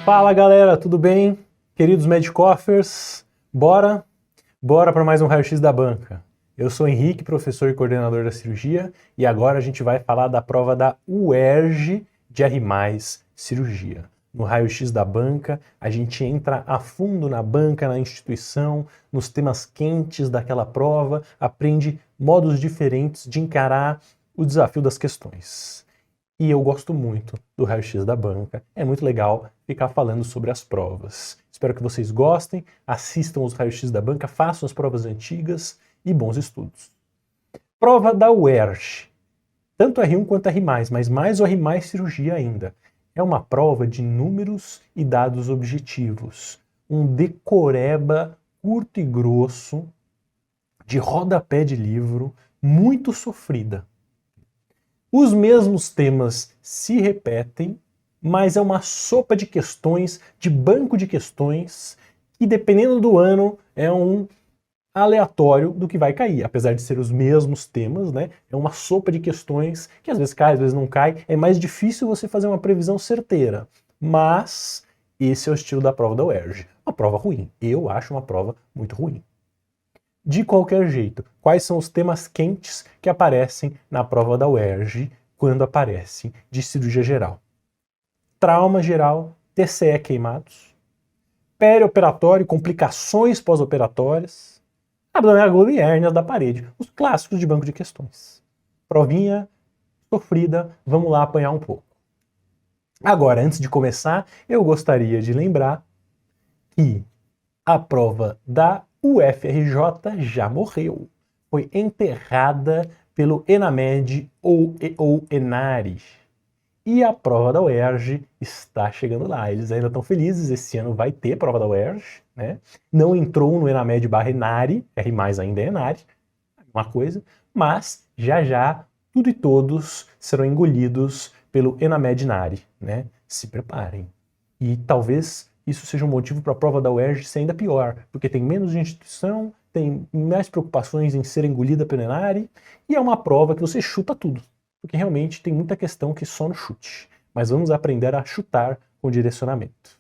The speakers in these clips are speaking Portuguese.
Fala galera, tudo bem? Queridos Medicoffers, bora para mais um raio-x da banca. Eu sou Henrique, professor e coordenador da cirurgia, e agora a gente vai falar da prova da UERJ de R+, cirurgia. No raio-x da banca, a gente entra a fundo na banca, na instituição, nos temas quentes daquela prova, aprende modos diferentes de encarar o desafio das questões. E eu gosto muito do raio-x da banca, é muito legal ficar falando sobre as provas. Espero que vocês gostem, assistam os raios-x da banca, façam as provas antigas e bons estudos. Prova da UERJ, tanto R1 quanto R+, mas mais o R+, cirurgia ainda. É uma prova de números e dados objetivos, um decoreba curto e grosso, de rodapé de livro, muito sofrida. Os mesmos temas se repetem, mas é uma sopa de questões, de banco de questões, que dependendo do ano é um aleatório do que vai cair. Apesar de ser os mesmos temas, né? É uma sopa de questões que às vezes cai, às vezes não cai. É mais difícil você fazer uma previsão certeira. Mas esse é o estilo da prova da UERJ. Uma prova ruim. Eu acho uma prova muito ruim. De qualquer jeito, quais são os temas quentes que aparecem na prova da UERJ quando aparecem de cirurgia geral? Trauma geral, TCE queimados, perioperatório, complicações pós-operatórias, abdominal agudo e hérnias da parede, os clássicos de banco de questões. Provinha sofrida, vamos lá apanhar um pouco. Agora, antes de começar, eu gostaria de lembrar que a prova da UFRJ já morreu. Foi enterrada pelo ENAMED ou ENARI. E a prova da UERJ está chegando lá. Eles ainda estão felizes, esse ano vai ter prova da UERJ, né? Não entrou no ENAMED/ENARI, R+, ainda é ENARI, uma coisa, mas já tudo e todos serão engolidos pelo ENAMED/ENARI, né? Se preparem. E talvez isso seja um motivo para a prova da UERJ ser ainda pior, porque tem menos instituição, tem mais preocupações em ser engolida pelo ENARI, e é uma prova que você chuta tudo, porque realmente tem muita questão que só no chute. Mas vamos aprender a chutar com direcionamento.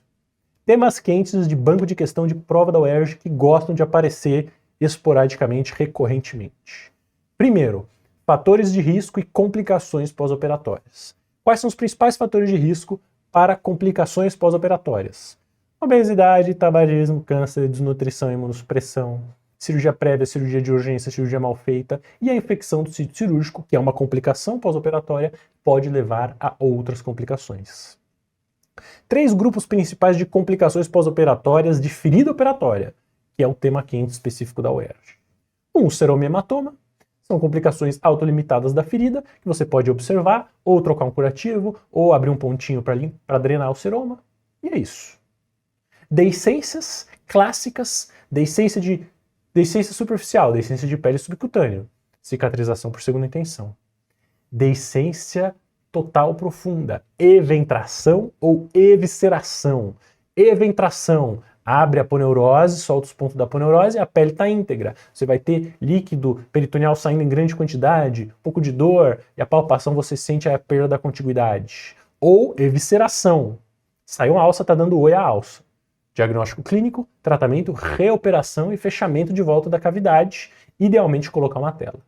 Temas quentes de banco de questão de prova da UERJ que gostam de aparecer esporadicamente, recorrentemente. Primeiro, fatores de risco e complicações pós-operatórias. Quais são os principais fatores de risco para complicações pós-operatórias? Obesidade, tabagismo, câncer, desnutrição, imunossupressão, cirurgia prévia, cirurgia de urgência, cirurgia mal feita e a infecção do sítio cirúrgico, que é uma complicação pós-operatória, pode levar a outras complicações. 3 grupos principais de complicações pós-operatórias de ferida operatória, que é o tema quente específico da UERJ. Um, seroma e hematoma, são complicações autolimitadas da ferida, que você pode observar, ou trocar um curativo, ou abrir um pontinho para drenar o seroma, e é isso. Deiscências clássicas, deiscência superficial, deiscência de pele subcutânea, cicatrização por segunda intenção. Deiscência total profunda, eventração ou evisceração. Eventração, abre a aponeurose, solta os pontos da aponeurose e a pele está íntegra. Você vai ter líquido peritoneal saindo em grande quantidade, um pouco de dor, e a palpação você sente a perda da contiguidade. Ou evisceração, saiu uma alça, está dando oi à alça. Diagnóstico clínico, tratamento, reoperação e fechamento de volta da cavidade, idealmente colocar uma tela.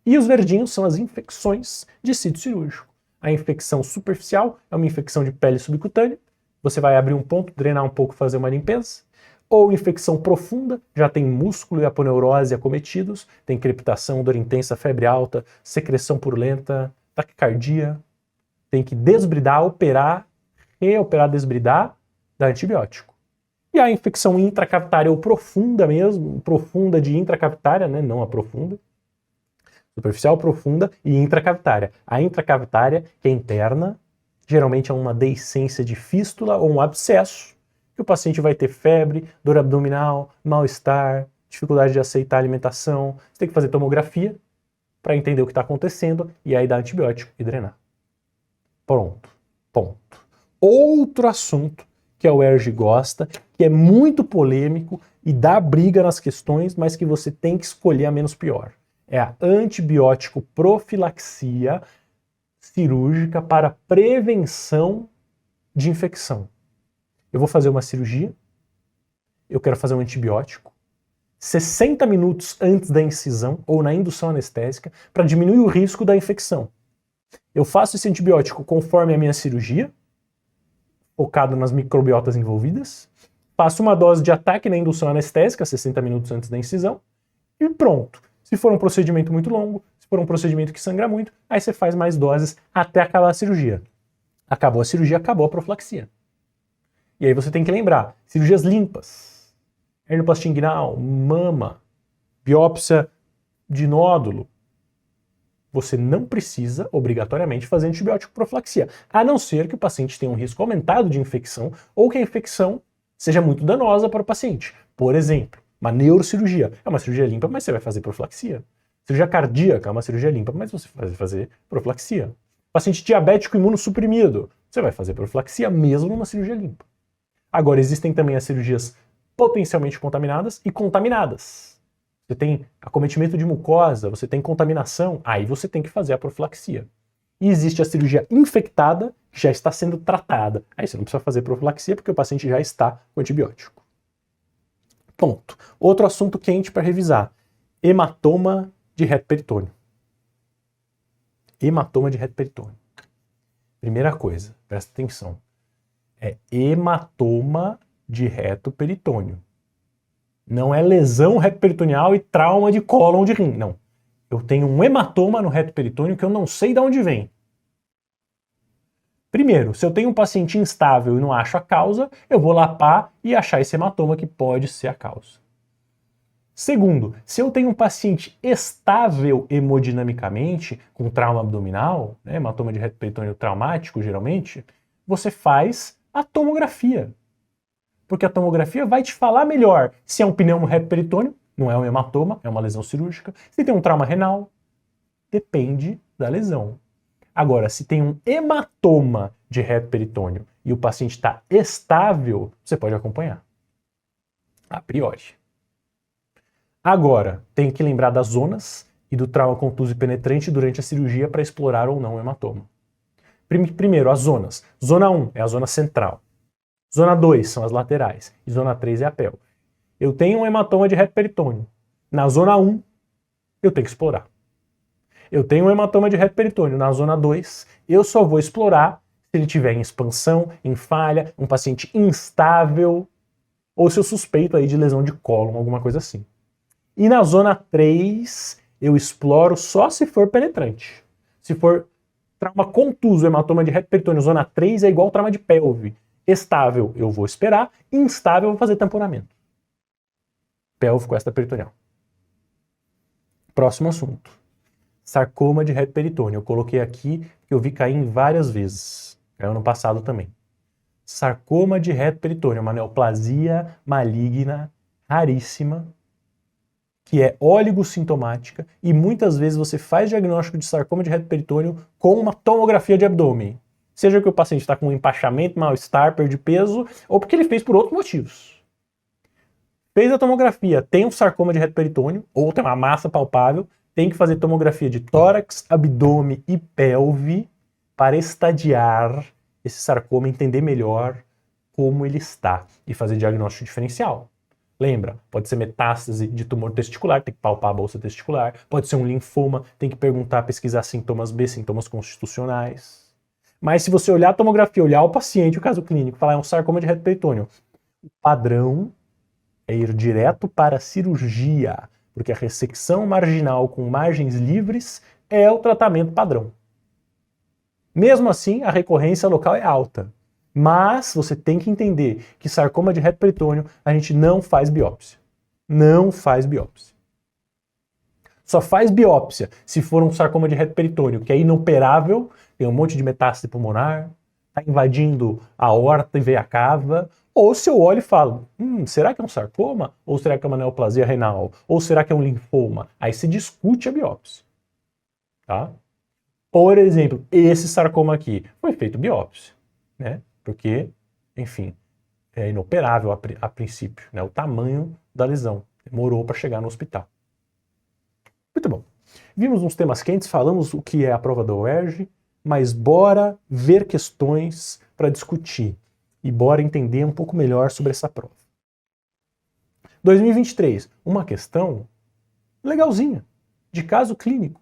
E os verdinhos são as infecções de sítio cirúrgico. A infecção superficial é uma infecção de pele subcutânea, você vai abrir um ponto, drenar um pouco, fazer uma limpeza. Ou infecção profunda, já tem músculo e aponeurose acometidos, tem crepitação, dor intensa, febre alta, secreção purulenta, taquicardia. Tem que desbridar, operar, reoperar, desbridar, dar antibiótico. E a infecção intracavitária ou profunda mesmo, profunda de intracavitária, né? Não a profunda. Superficial, profunda e intracavitária. A intracavitária, que é interna, geralmente é uma deiscência de fístula ou um abscesso, que o paciente vai ter febre, dor abdominal, mal-estar, dificuldade de aceitar a alimentação. Você tem que fazer tomografia para entender o que está acontecendo e aí dar antibiótico e drenar. Pronto. Ponto. Outro assunto que a UERJ gosta, que é muito polêmico e dá briga nas questões, mas que você tem que escolher a menos pior. É a antibiótico profilaxia cirúrgica para prevenção de infecção. Eu vou fazer uma cirurgia, eu quero fazer um antibiótico, 60 minutos antes da incisão ou na indução anestésica para diminuir o risco da infecção. Eu faço esse antibiótico conforme a minha cirurgia, focado nas microbiotas envolvidas, faço uma dose de ataque na indução anestésica, 60 minutos antes da incisão, e pronto. Se for um procedimento muito longo, se for um procedimento que sangra muito, aí você faz mais doses até acabar a cirurgia. Acabou a cirurgia, acabou a profilaxia. E aí você tem que lembrar, cirurgias limpas, hernioplastia inguinal, mama, biópsia de nódulo, você não precisa, obrigatoriamente, fazer antibiótico profilaxia, a não ser que o paciente tenha um risco aumentado de infecção ou que a infecção seja muito danosa para o paciente. Por exemplo, uma neurocirurgia. É uma cirurgia limpa, mas você vai fazer profilaxia. Cirurgia cardíaca é uma cirurgia limpa, mas você vai fazer profilaxia. Paciente diabético imunossuprimido, você vai fazer profilaxia mesmo numa cirurgia limpa. Agora, existem também as cirurgias potencialmente contaminadas e contaminadas. Você tem acometimento de mucosa, você tem contaminação, aí você tem que fazer a profilaxia. E existe a cirurgia infectada, que já está sendo tratada. Aí você não precisa fazer profilaxia porque o paciente já está com antibiótico. Ponto. Outro assunto quente para revisar. Hematoma de reto peritônio. Hematoma de reto peritônio. Primeira coisa, presta atenção. É hematoma de reto peritônio. Não é lesão reto-peritoneal e trauma de cólon de rim, não. Eu tenho um hematoma no reto peritônio que eu não sei de onde vem. Primeiro, se eu tenho um paciente instável e não acho a causa, eu vou lapar e achar esse hematoma que pode ser a causa. Segundo, se eu tenho um paciente estável hemodinamicamente, com trauma abdominal, né, hematoma de reto peritônio traumático geralmente, você faz a tomografia. Porque a tomografia vai te falar melhor se é um pneumo reto peritônio, não é um hematoma, é uma lesão cirúrgica. Se tem um trauma renal, depende da lesão. Agora, se tem um hematoma de reto peritônio e o paciente está estável, você pode acompanhar. A priori. Agora, tem que lembrar das zonas e do trauma contuso e penetrante durante a cirurgia para explorar ou não o hematoma. Primeiro, as zonas. Zona 1 é a zona central. Zona 2 são as laterais. E zona 3 é a pelve. Eu tenho um hematoma de reto peritônio. Na zona 1, eu tenho que explorar. Eu tenho um hematoma de reto peritônio. Na zona 2, eu só vou explorar se ele tiver em expansão, em falha, um paciente instável, ou se eu suspeito aí de lesão de cólon, alguma coisa assim. E na zona 3, eu exploro só se for penetrante. Se for trauma contuso, hematoma de reto peritônio, zona 3 é igual trauma de pelve. Estável, eu vou esperar. Instável, eu vou fazer tamponamento. Pélvico extraperitoneal. Próximo assunto. Sarcoma de reto peritônio. Eu coloquei aqui que eu vi cair várias vezes. Caiu ano passado também. Sarcoma de reto peritônio, uma neoplasia maligna, raríssima, que é oligosintomática, e muitas vezes você faz diagnóstico de sarcoma de reto peritônio com uma tomografia de abdômen. Seja que o paciente está com empachamento, mal-estar, perda de peso, ou porque ele fez por outros motivos. Fez a tomografia, tem um sarcoma de reto peritônio, ou tem uma massa palpável, tem que fazer tomografia de tórax, abdômen e pelve para estadiar esse sarcoma, entender melhor como ele está e fazer diagnóstico diferencial. Lembra, pode ser metástase de tumor testicular, tem que palpar a bolsa testicular, pode ser um linfoma, tem que perguntar, pesquisar sintomas B, sintomas constitucionais. Mas se você olhar a tomografia, olhar o paciente, o caso clínico, falar é um sarcoma de reto peritônio, o padrão é ir direto para a cirurgia, porque a ressecção marginal com margens livres é o tratamento padrão. Mesmo assim, a recorrência local é alta. Mas você tem que entender que sarcoma de reto peritônio a gente não faz biópsia. Não faz biópsia. Só faz biópsia se for um sarcoma de reto peritônio, que é inoperável, tem um monte de metástase pulmonar, está invadindo a aorta e veia cava, ou se eu olho e falo, será que é um sarcoma? Ou será que é uma neoplasia renal? Ou será que é um linfoma? Aí se discute a biópsia. tá? Por exemplo, esse sarcoma aqui foi feito biópsia, né? Porque, enfim, é inoperável a princípio, né? O tamanho da lesão demorou para chegar no hospital. Muito bom. Vimos uns temas quentes, falamos o que é a prova da UERJ, mas bora ver questões para discutir e bora entender um pouco melhor sobre essa prova. 2023, uma questão legalzinha, de caso clínico,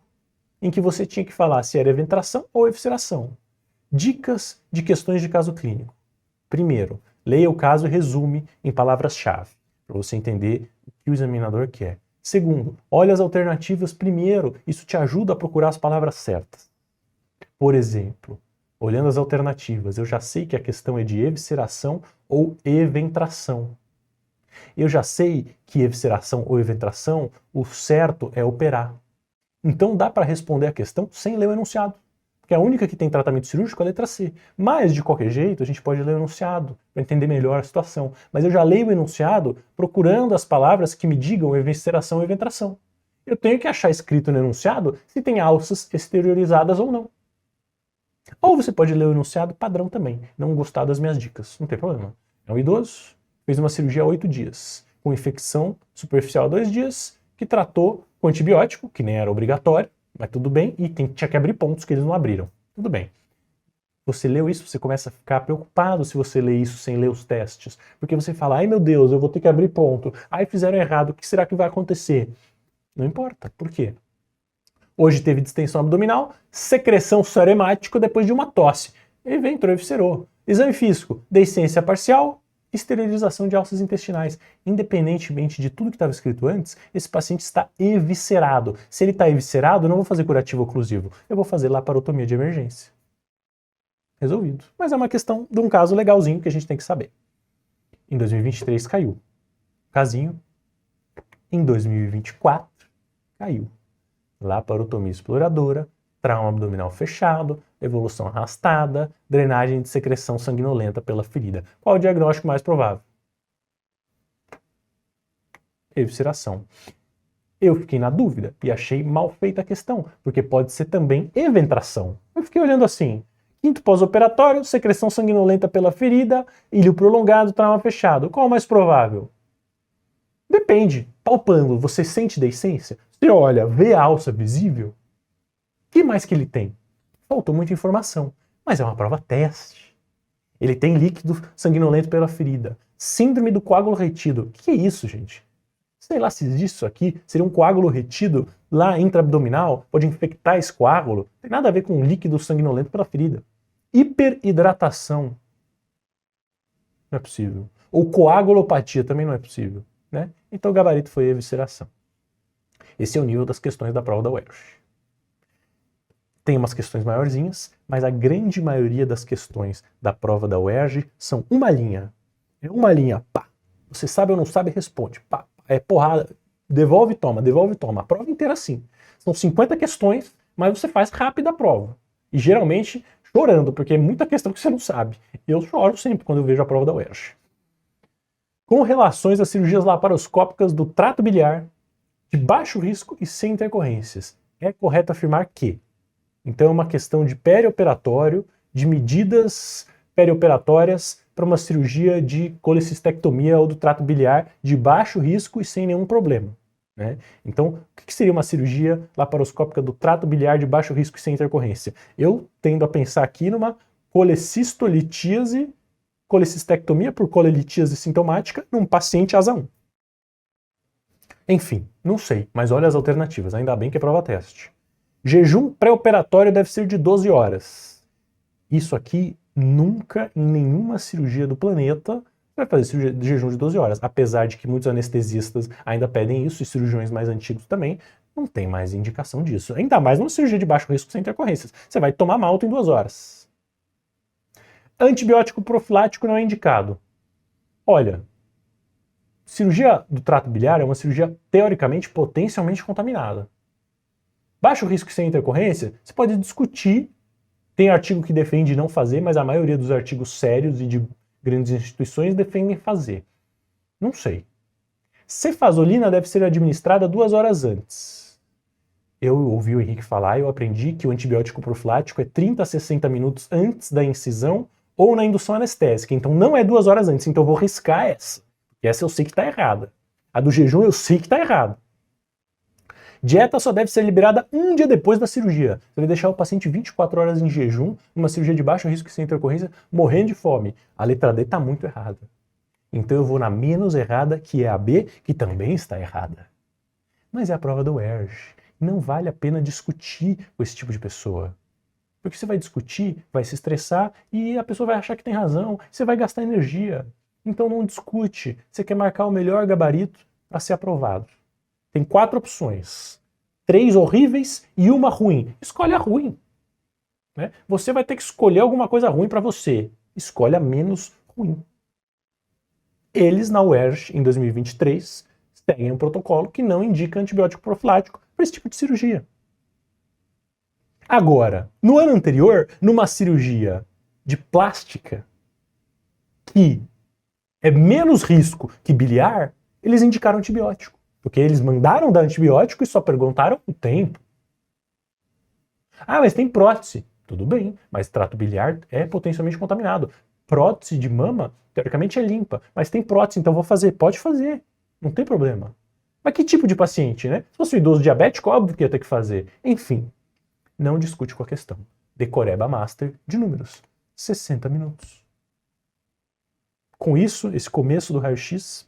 em que você tinha que falar se era eventração ou evisceração. Dicas de questões de caso clínico. Primeiro, leia o caso e resume em palavras-chave, para você entender o que o examinador quer. Segundo, olhe as alternativas primeiro, isso te ajuda a procurar as palavras certas. Por exemplo, olhando as alternativas, eu já sei que a questão é de evisceração ou eventração. Eu já sei que evisceração ou eventração, o certo é operar. Então dá para responder a questão sem ler o enunciado, porque a única que tem tratamento cirúrgico é a letra C. Mas, de qualquer jeito, a gente pode ler o enunciado para entender melhor a situação. Mas eu já leio o enunciado procurando as palavras que me digam evisceração ou eventração. Eu tenho que achar escrito no enunciado se tem alças exteriorizadas ou não. Ou você pode ler o enunciado padrão também, não gostar das minhas dicas, não tem problema. É um idoso, fez uma cirurgia há 8 dias, com infecção superficial há 2 dias, que tratou com antibiótico, que nem era obrigatório, mas tudo bem, e tinha que abrir pontos que eles não abriram. Tudo bem. Você leu isso, você começa a ficar preocupado se você lê isso sem ler os testes. Porque você fala, ai meu Deus, eu vou ter que abrir ponto. Ai, fizeram errado, o que será que vai acontecer? Não importa. Por quê? Hoje teve distensão abdominal, secreção suremática depois de uma tosse. Evento eviscerou. Exame físico, deiscência parcial, esterilização de alças intestinais. Independentemente de tudo que estava escrito antes, esse paciente está eviscerado. Se ele está eviscerado, eu não vou fazer curativo oclusivo, eu vou fazer laparotomia de emergência. Resolvido. Mas é uma questão de um caso legalzinho que a gente tem que saber. Em 2023 caiu. Casinho. Em 2024 caiu. Laparotomia exploradora, trauma abdominal fechado, evolução arrastada, drenagem de secreção sanguinolenta pela ferida. Qual o diagnóstico mais provável? Evisceração. Eu fiquei na dúvida e achei mal feita a questão, porque pode ser também eventração. Eu fiquei olhando assim, quinto pós-operatório, secreção sanguinolenta pela ferida, ilho prolongado, trauma fechado. Qual o mais provável? Depende. Palpando, você sente deiscência? Você olha, vê a alça visível? O que mais que ele tem? Faltou muita informação, mas é uma prova teste. Ele tem líquido sanguinolento pela ferida. Síndrome do coágulo retido. O que é isso, gente? Sei lá se existe isso aqui. Seria um coágulo retido lá intraabdominal? Pode infectar esse coágulo? Não tem nada a ver com líquido sanguinolento pela ferida. Hiperidratação. Não é possível. Ou coagulopatia também não é possível. Né? Então o gabarito foi evisceração. Esse é o nível das questões da prova da UERJ. Tem umas questões maiorzinhas, mas a grande maioria das questões da prova da UERJ são uma linha. É uma linha, pá. Você sabe ou não sabe, responde. Pá. É porrada, devolve e toma, devolve e toma. A prova inteira assim. São 50 questões, mas você faz rápido a prova. E geralmente chorando, porque é muita questão que você não sabe. Eu choro sempre quando eu vejo a prova da UERJ. Com relações às cirurgias laparoscópicas do trato biliar, de baixo risco e sem intercorrências, é correto afirmar que, então é uma questão de perioperatório, de medidas perioperatórias para uma cirurgia de colecistectomia ou do trato biliar de baixo risco e sem nenhum problema. Né? Então, o que seria uma cirurgia laparoscópica do trato biliar de baixo risco e sem intercorrência? Eu tendo a pensar aqui numa colecistolitíase, colecistectomia por colelitíase sintomática num paciente asa 1. Enfim, não sei, mas olha as alternativas, ainda bem que é prova teste. Jejum pré-operatório deve ser de 12 horas. Isso aqui nunca em nenhuma cirurgia do planeta vai fazer cirurgia de jejum de 12 horas, apesar de que muitos anestesistas ainda pedem isso e cirurgiões mais antigos também, não tem mais indicação disso. Ainda mais numa cirurgia de baixo risco sem intercorrências. Você vai tomar malto em 2 horas. Antibiótico profilático não é indicado. Olha, cirurgia do trato biliar é uma cirurgia teoricamente potencialmente contaminada. Baixo risco sem intercorrência, você pode discutir. Tem artigo que defende não fazer, mas a maioria dos artigos sérios e de grandes instituições defendem fazer. Não sei. Cefazolina deve ser administrada 2 horas antes. Eu ouvi o Henrique falar e eu aprendi que o antibiótico profilático é 30 a 60 minutos antes da incisão ou na indução anestésica. Então não é 2 horas antes. Então eu vou riscar essa. Essa eu sei que está errada. A do jejum eu sei que está errada. Dieta só deve ser liberada um dia depois da cirurgia. Você vai deixar o paciente 24 horas em jejum, numa cirurgia de baixo risco sem intercorrência, morrendo de fome. A letra D está muito errada. Então eu vou na menos errada, que é a B, que também está errada. Mas é a prova do ERG. Não vale a pena discutir com esse tipo de pessoa. Porque você vai discutir, vai se estressar e a pessoa vai achar que tem razão, você vai gastar energia. Então não discute. Você quer marcar o melhor gabarito para ser aprovado. Tem 4 opções. 3 horríveis e uma ruim. Escolhe a ruim. Né? Você vai ter que escolher alguma coisa ruim para você. Escolhe a menos ruim. Eles, na UERJ, em 2023, seguem um protocolo que não indica antibiótico profilático para esse tipo de cirurgia. Agora, no ano anterior, numa cirurgia de plástica, que é menos risco que biliar, eles indicaram antibiótico. Porque eles mandaram dar antibiótico e só perguntaram o tempo. Ah, mas tem prótese. Tudo bem, mas trato biliar é potencialmente contaminado. Prótese de mama, teoricamente, é limpa. Mas tem prótese, então vou fazer. Pode fazer. Não tem problema. Mas que tipo de paciente, né? Se fosse um idoso diabético, óbvio que ia ter que fazer. Enfim, não discute com a questão. Decoreba Master de números. 60 minutos. Com isso, esse começo do raio-x...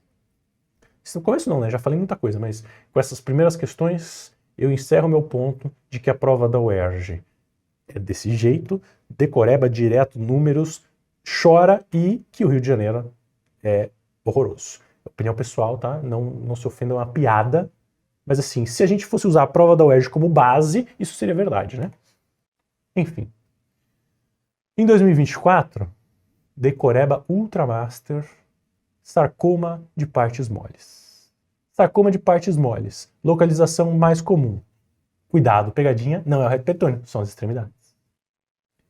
No começo não, né? Já falei muita coisa, mas com essas primeiras questões, eu encerro meu ponto de que a prova da UERJ é desse jeito, decoreba direto números, chora e que o Rio de Janeiro é horroroso. Opinião pessoal, tá? Não se ofenda, é uma piada. Mas assim, se a gente fosse usar a prova da UERJ como base, isso seria verdade, né? Enfim. Em 2024, decoreba Ultramaster, sarcoma de partes moles. Sarcoma de partes moles, localização mais comum. Cuidado, pegadinha, não é o reto peritônio, são as extremidades.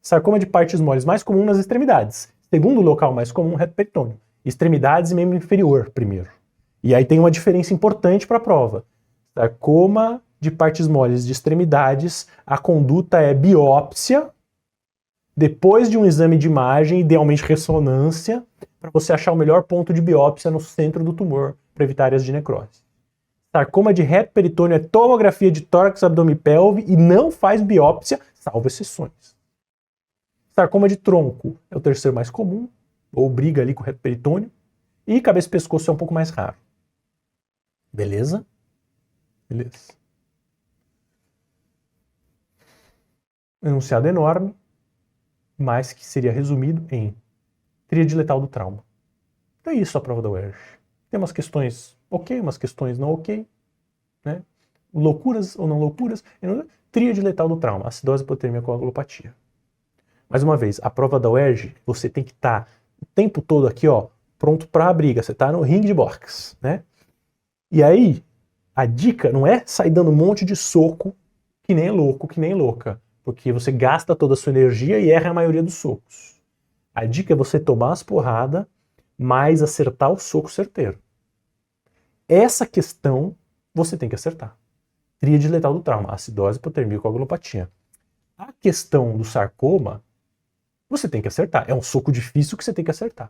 Sarcoma de partes moles mais comum nas extremidades. Segundo local mais comum, reto peritônio. Extremidades e membro inferior, primeiro. E aí tem uma diferença importante para a prova. Sarcoma de partes moles de extremidades, a conduta é biópsia, depois de um exame de imagem, idealmente ressonância, para você achar o melhor ponto de biópsia no centro do tumor, para evitar áreas de necrose. Sarcoma de reto peritônio é tomografia de tórax, abdômen e pelve e não faz biópsia, salvo exceções. Sarcoma de tronco é o terceiro mais comum, ou briga ali com o reto peritônio, e cabeça e pescoço é um pouco mais raro. Beleza? Beleza. Enunciado enorme, mas que seria resumido em tríade letal do trauma. Então é isso a prova da UERJ. Tem umas questões ok, umas questões não ok, né? Loucuras ou não loucuras. Tríade letal do trauma, acidose, hipotermia, coagulopatia. Mais uma vez, a prova da UERJ, você tem que estar o tempo todo aqui, ó, pronto para a briga. Você está no ringue de boxe, né? E aí, a dica não é sair dando um monte de soco que nem louco, que nem louca. Porque você gasta toda a sua energia e erra a maioria dos socos. A dica é você tomar as porradas, mas acertar o soco certeiro. Essa questão você tem que acertar. Tríade letal do trauma, acidose, hipotermia e coagulopatia. A questão do sarcoma, você tem que acertar. É um soco difícil que você tem que acertar.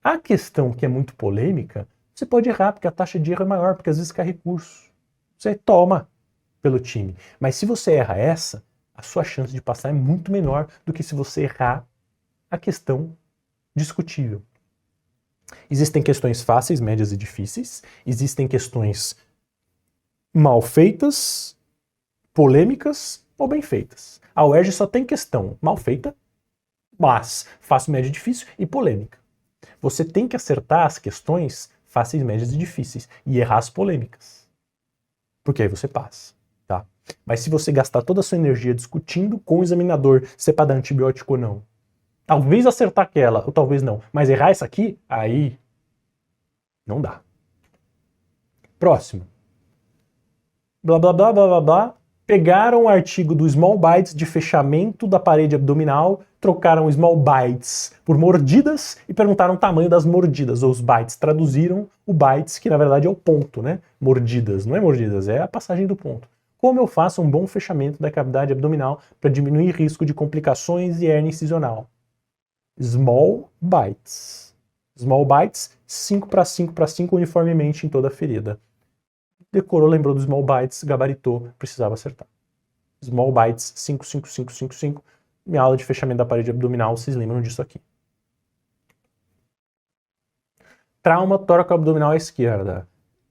A questão que é muito polêmica, você pode errar, porque a taxa de erro é maior, porque às vezes cai recurso. Você toma pelo time. Mas se você erra essa, a sua chance de passar é muito menor do que se você errar a questão discutível. Existem questões fáceis, médias e difíceis. Existem questões mal feitas, polêmicas ou bem feitas. A UERJ só tem questão mal feita, mas fácil, média e difícil e polêmica. Você tem que acertar as questões fáceis, médias e difíceis e errar as polêmicas. Porque aí você passa, tá? Mas se você gastar toda a sua energia discutindo com o examinador se é para dar antibiótico ou não, talvez acertar aquela, ou talvez não, mas errar essa aqui, aí não dá. Próximo. Blá, blá, blá, blá, blá, blá. Pegaram o artigo do small bites de fechamento da parede abdominal, trocaram small bites por mordidas e perguntaram o tamanho das mordidas. Ou os bites traduziram o bites, que na verdade é o ponto, né? Mordidas, não é mordidas, é a passagem do ponto. Como eu faço um bom fechamento da cavidade abdominal para diminuir risco de complicações e hernia incisional? Small bites. Small bites, 5 para 5 para 5 uniformemente em toda a ferida. Decorou, lembrou dos small bites, gabaritou, precisava acertar. Small bites, 5, 5, 5, 5, 5. Minha aula de fechamento da parede abdominal, vocês lembram disso aqui. Trauma tóraco-abdominal à esquerda.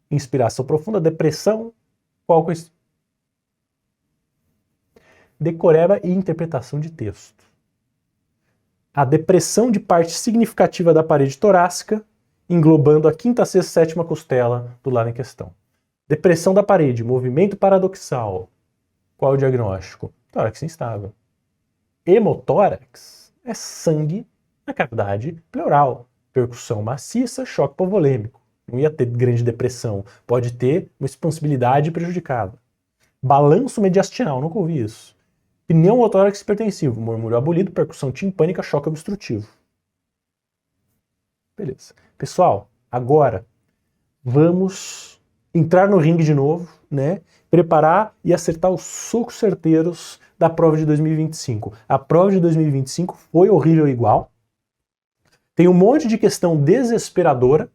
Inspiração profunda, depressão. Qual que é isso? Decoreba e interpretação de texto. A depressão de parte significativa da parede torácica, englobando a quinta, sexta e sétima costela do lado em questão. Depressão da parede, movimento paradoxal. Qual é o diagnóstico? Tórax instável. Hemotórax é sangue na cavidade pleural. Percussão maciça, choque hipovolêmico. Não ia ter grande depressão. Pode ter uma expansibilidade prejudicada. Balanço mediastinal, nunca ouvi isso. Pneumotórax hipertensivo, murmúrio abolido, percussão timpânica, choque obstrutivo. Beleza. Pessoal, agora vamos entrar no ringue de novo, né? Preparar e acertar os socos certeiros da prova de 2025. A prova de 2025 foi horrível igual. Tem um monte de questão desesperadora,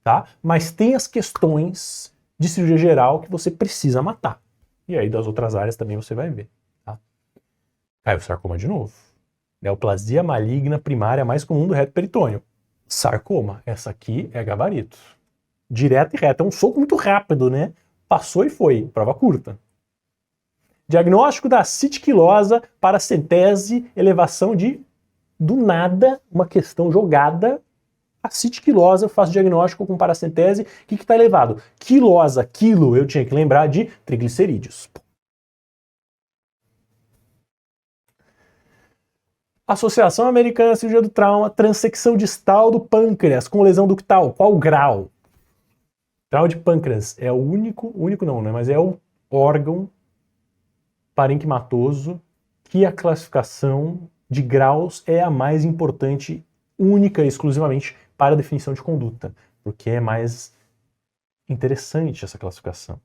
tá? Mas tem as questões de cirurgia geral que você precisa matar. E aí das outras áreas também você vai ver, tá? Caiu sarcoma de novo. Neoplasia maligna primária mais comum do reto peritônio. Sarcoma. Essa aqui é gabarito. Direto e reto. É um soco muito rápido, né? Passou e foi. Prova curta. Diagnóstico da ascite quilosa, paracentese, elevação de, do nada, uma questão jogada. Ascite quilosa, eu faço diagnóstico com paracentese. O que está elevado? Quilosa, quilo, eu tinha que lembrar de triglicerídeos. Associação Americana de Cirurgia do Trauma, transecção distal do pâncreas com lesão ductal. Qual grau? Trauma de pâncreas é o único não, né? Mas é o órgão parenquimatoso que a classificação de graus é a mais importante, única e exclusivamente para a definição de conduta, porque é mais interessante essa classificação.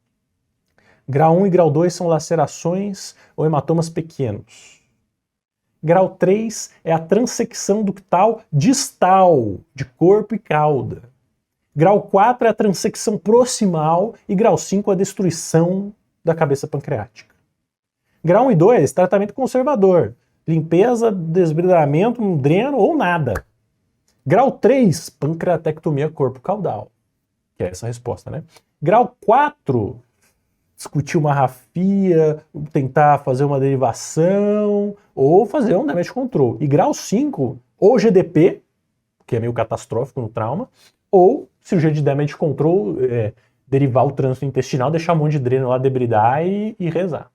Grau 1 e grau 2 são lacerações ou hematomas pequenos. Grau 3 é a transecção ductal distal, de corpo e cauda. Grau 4 é a transecção proximal e grau 5 a destruição da cabeça pancreática. Grau 1 e 2, tratamento conservador. Limpeza, desbridamento, um dreno ou nada. Grau 3, pancreatectomia corpo caudal. Que é essa a resposta, né? Grau 4, discutir uma rafia, tentar fazer uma derivação ou fazer um damage control. E grau 5, ou GDP, que é meio catastrófico no trauma, ou cirurgia de damage control, derivar o trânsito intestinal, deixar um monte de dreno lá, debridar e rezar.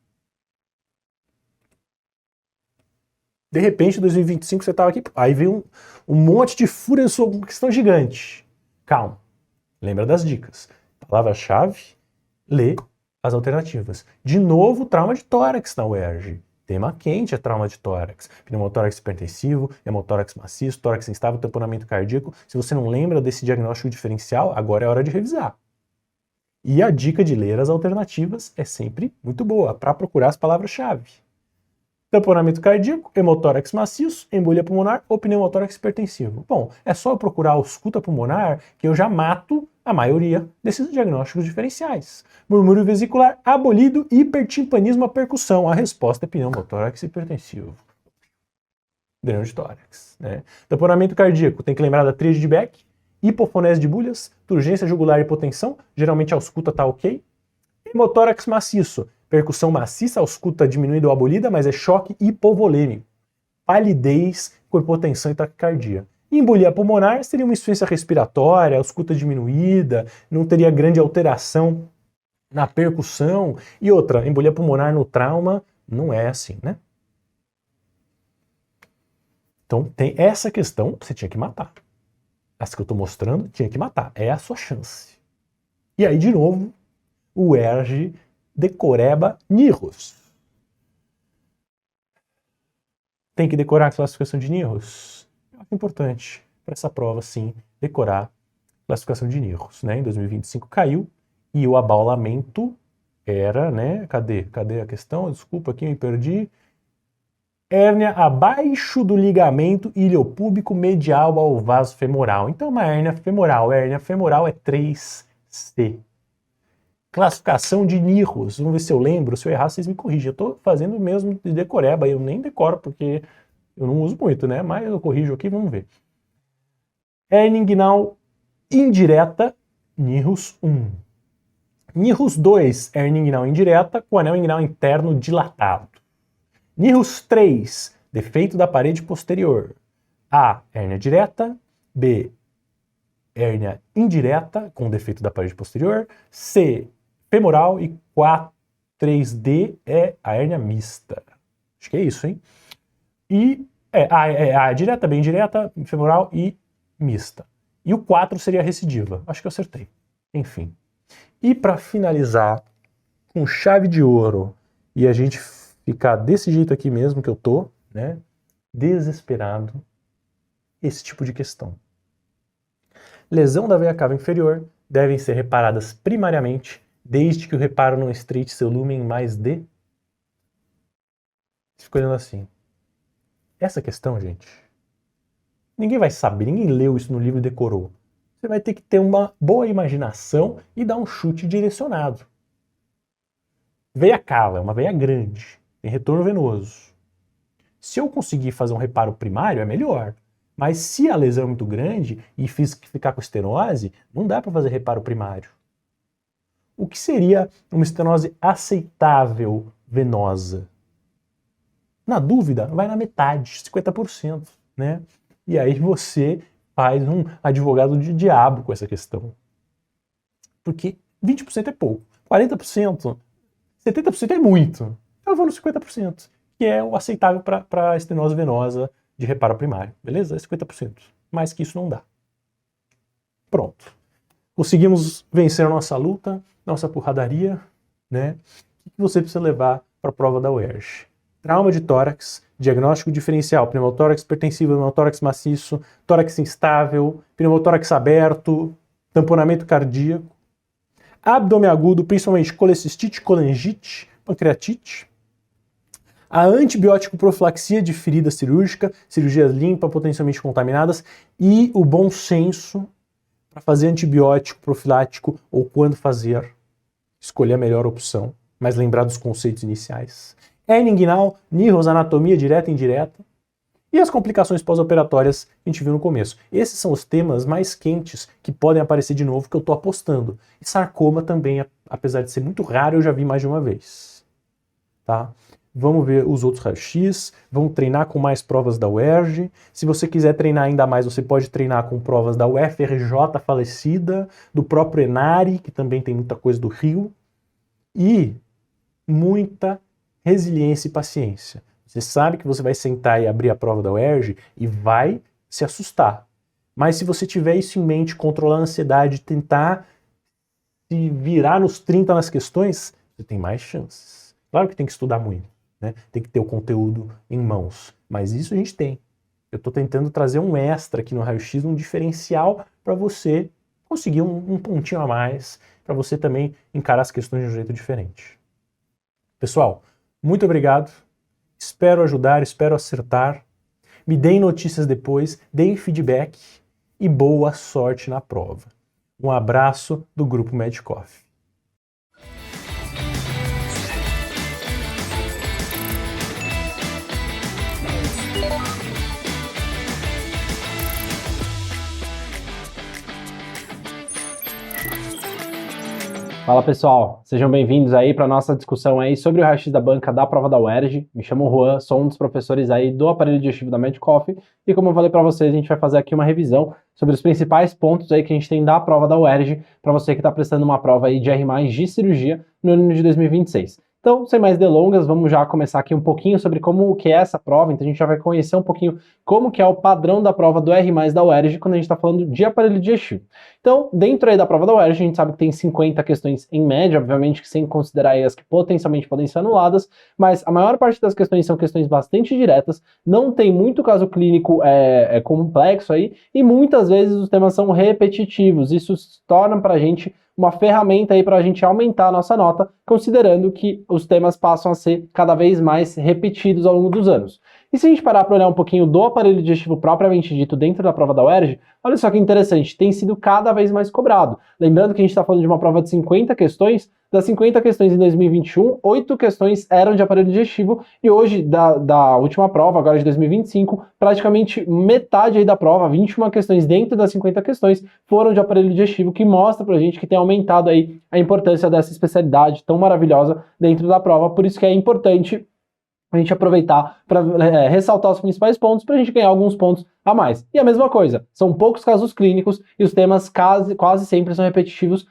De repente, em 2025, você estava aqui, aí veio um monte de fúria sobre uma questão gigante. Calma. Lembra das dicas. Palavra-chave, lê as alternativas. De novo, trauma de tórax na UERJ. Tema quente é trauma de tórax. Pneumotórax hipertensivo, hemotórax maciço, tórax instável, tamponamento cardíaco. Se você não lembra desse diagnóstico diferencial, agora é hora de revisar. E a dica de ler as alternativas é sempre muito boa, para procurar as palavras-chave. Tamponamento cardíaco, hemotórax maciço, embolia pulmonar ou pneumotórax hipertensivo. Bom, é só eu procurar ausculta pulmonar que eu já mato a maioria desses diagnósticos diferenciais. Murmúrio vesicular abolido, hipertimpanismo à percussão. A resposta é pneumotórax hipertensivo. Dreno de tórax, né? Tamponamento cardíaco, tem que lembrar da tríade de Beck, hipofonese de bulhas, turgência jugular e hipotensão, geralmente a ausculta tá ok. Hemotórax maciço, percussão maciça, ausculta diminuída ou abolida, mas é choque hipovolêmico. Palidez com hipotensão e taquicardia. Embolia pulmonar seria uma insuficiência respiratória, ausculta diminuída, não teria grande alteração na percussão. E outra, embolia pulmonar no trauma não é assim, né? Então tem essa questão que você tinha que matar. Essa que eu estou mostrando, tinha que matar. É a sua chance. E aí, de novo, o UERJ decoreba NIROS. Tem que decorar a classificação de NIROS? É importante para essa prova, sim, decorar a classificação de NIROS. Né? Em 2025 caiu e o abaulamento era, né? Cadê a questão? Desculpa aqui, me perdi. Hérnia abaixo do ligamento iliopúbico medial ao vaso femoral. Então, uma hérnia femoral. Hérnia femoral é 3C. Classificação de Nihus. Vamos ver se eu lembro. Se eu errar, vocês me corrigem. Eu tô fazendo mesmo de decoreba. Eu nem decoro, porque eu não uso muito, né? Mas eu corrijo aqui, vamos ver. Hérnia inguinal indireta, Nihus 1. Nihus 2, hérnia inguinal indireta, com anel inguinal interno dilatado. Nihus 3, defeito da parede posterior. A, hérnia direta. B, hérnia indireta, com defeito da parede posterior. C, femoral. E 4, 3D é a hérnia mista. Acho que é isso, hein? E a direta, bem direta, femoral e mista. E o 4 seria a recidiva. Acho que eu acertei. Enfim. E para finalizar, com chave de ouro, e a gente ficar desse jeito aqui mesmo que eu tô, né? Desesperado, esse tipo de questão. Lesão da veia cava inferior devem ser reparadas primariamente, desde que o reparo não estreite seu lúmen mais de... Fico olhando assim. Essa questão, gente, ninguém vai saber, ninguém leu isso no livro e decorou. Você vai ter que ter uma boa imaginação e dar um chute direcionado. Veia cava é uma veia grande, tem retorno venoso. Se eu conseguir fazer um reparo primário, é melhor. Mas se a lesão é muito grande e ficar com estenose, não dá para fazer reparo primário. O que seria uma estenose aceitável venosa? Na dúvida, vai na metade, 50%, né? E aí você faz um advogado de diabo com essa questão. Porque 20% é pouco, 40%, 70% é muito. Então eu vou no 50%, que é o aceitável para estenose venosa de reparo primário, beleza? É 50%. Mais que isso não dá. Pronto. Conseguimos vencer a nossa luta, nossa porradaria, né? O que você precisa levar para a prova da UERJ? Trauma de tórax, diagnóstico diferencial, pneumotórax hipertensivo, pneumotórax maciço, tórax instável, pneumotórax aberto, tamponamento cardíaco, abdômen agudo, principalmente colecistite, colangite, pancreatite, a antibiótico profilaxia de ferida cirúrgica, cirurgias limpas, potencialmente contaminadas, e o bom senso para fazer antibiótico profilático ou quando fazer, escolher a melhor opção, mas lembrar dos conceitos iniciais. Hérnia inguinal, Nihus, anatomia direta e indireta, e as complicações pós-operatórias que a gente viu no começo. Esses são os temas mais quentes que podem aparecer de novo, que eu estou apostando. E sarcoma também, apesar de ser muito raro, eu já vi mais de uma vez. Tá? Vamos ver os outros raios-x, vamos treinar com mais provas da UERJ. Se você quiser treinar ainda mais, você pode treinar com provas da UFRJ falecida, do próprio Enari, que também tem muita coisa do Rio, e muita resiliência e paciência. Você sabe que você vai sentar e abrir a prova da UERJ e vai se assustar. Mas se você tiver isso em mente, controlar a ansiedade, tentar se virar nos 30 nas questões, você tem mais chances. Claro que tem que estudar muito, né? Tem que ter o conteúdo em mãos. Mas isso a gente tem. Eu estou tentando trazer um extra aqui no raio-x, um diferencial para você conseguir um pontinho a mais, para você também encarar as questões de um jeito diferente. Pessoal, muito obrigado, espero ajudar, espero acertar, me deem notícias depois, deem feedback e boa sorte na prova. Um abraço do Grupo Medcoff. Fala pessoal, sejam bem-vindos aí para a nossa discussão aí sobre o raio-x da banca da prova da UERJ. Me chamo Juan, sou um dos professores aí do aparelho digestivo da Medcoff e como eu falei para vocês, a gente vai fazer aqui uma revisão sobre os principais pontos aí que a gente tem da prova da UERJ para você que está prestando uma prova aí de R+, de cirurgia no ano de 2026. Então, sem mais delongas, vamos já começar aqui um pouquinho sobre como que é essa prova. Então a gente já vai conhecer um pouquinho como que é o padrão da prova do R+, da UERJ quando a gente está falando de aparelho digestivo. Então, dentro aí da prova da UERJ, a gente sabe que tem 50 questões em média, obviamente que sem considerar aí as que potencialmente podem ser anuladas, mas a maior parte das questões são questões bastante diretas, não tem muito caso clínico complexo aí, e muitas vezes os temas são repetitivos. Isso torna pra gente uma ferramenta aí para a gente aumentar a nossa nota, considerando que os temas passam a ser cada vez mais repetidos ao longo dos anos. E se a gente parar para olhar um pouquinho do aparelho digestivo propriamente dito dentro da prova da UERJ, olha só que interessante, tem sido cada vez mais cobrado. Lembrando que a gente está falando de uma prova de 50 questões, das 50 questões em 2021, 8 questões eram de aparelho digestivo, e hoje, da última prova, agora de 2025, praticamente metade aí da prova, 21 questões dentro das 50 questões, foram de aparelho digestivo, que mostra pra gente que tem aumentado aí a importância dessa especialidade tão maravilhosa dentro da prova, por isso que é importante a gente aproveitar para ressaltar os principais pontos para a gente ganhar alguns pontos a mais. E a mesma coisa, são poucos casos clínicos e os temas quase sempre são repetitivos,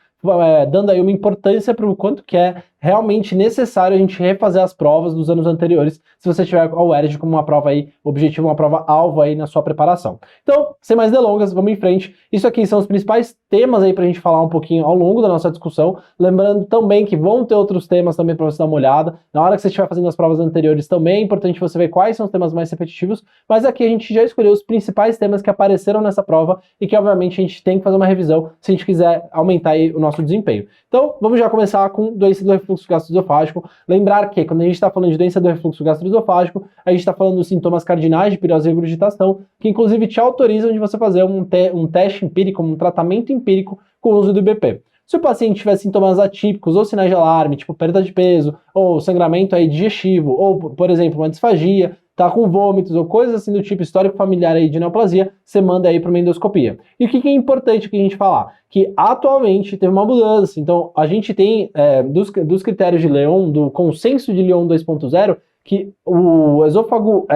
dando aí uma importância para o quanto que é realmente necessário a gente refazer as provas dos anos anteriores, se você tiver a UERJ como uma prova aí, objetivo, uma prova alvo aí na sua preparação. Então, sem mais delongas, vamos em frente. Isso aqui são os principais temas aí pra gente falar um pouquinho ao longo da nossa discussão, lembrando também que vão ter outros temas também para você dar uma olhada. Na hora que você estiver fazendo as provas anteriores também é importante você ver quais são os temas mais repetitivos, mas aqui a gente já escolheu os principais temas que apareceram nessa prova e que obviamente a gente tem que fazer uma revisão se a gente quiser aumentar aí o nosso desempenho. Então, vamos já começar com doença do refluxo gastroesofágico. Lembrar que quando a gente está falando de doença do refluxo gastroesofágico, a gente está falando dos sintomas cardinais de pirose e regurgitação, que inclusive te autorizam de você fazer um teste empírico, um tratamento empírico com o uso do IBP. Se o paciente tiver sintomas atípicos ou sinais de alarme, tipo perda de peso, ou sangramento aí digestivo, ou, por exemplo, uma disfagia, tá com vômitos ou coisas assim do tipo histórico familiar aí de neoplasia, você manda aí para uma endoscopia. E o que é importante aqui a gente falar? Que atualmente teve uma mudança, então a gente tem dos critérios de Lyon, do consenso de Lyon 2.0, que o esôfago,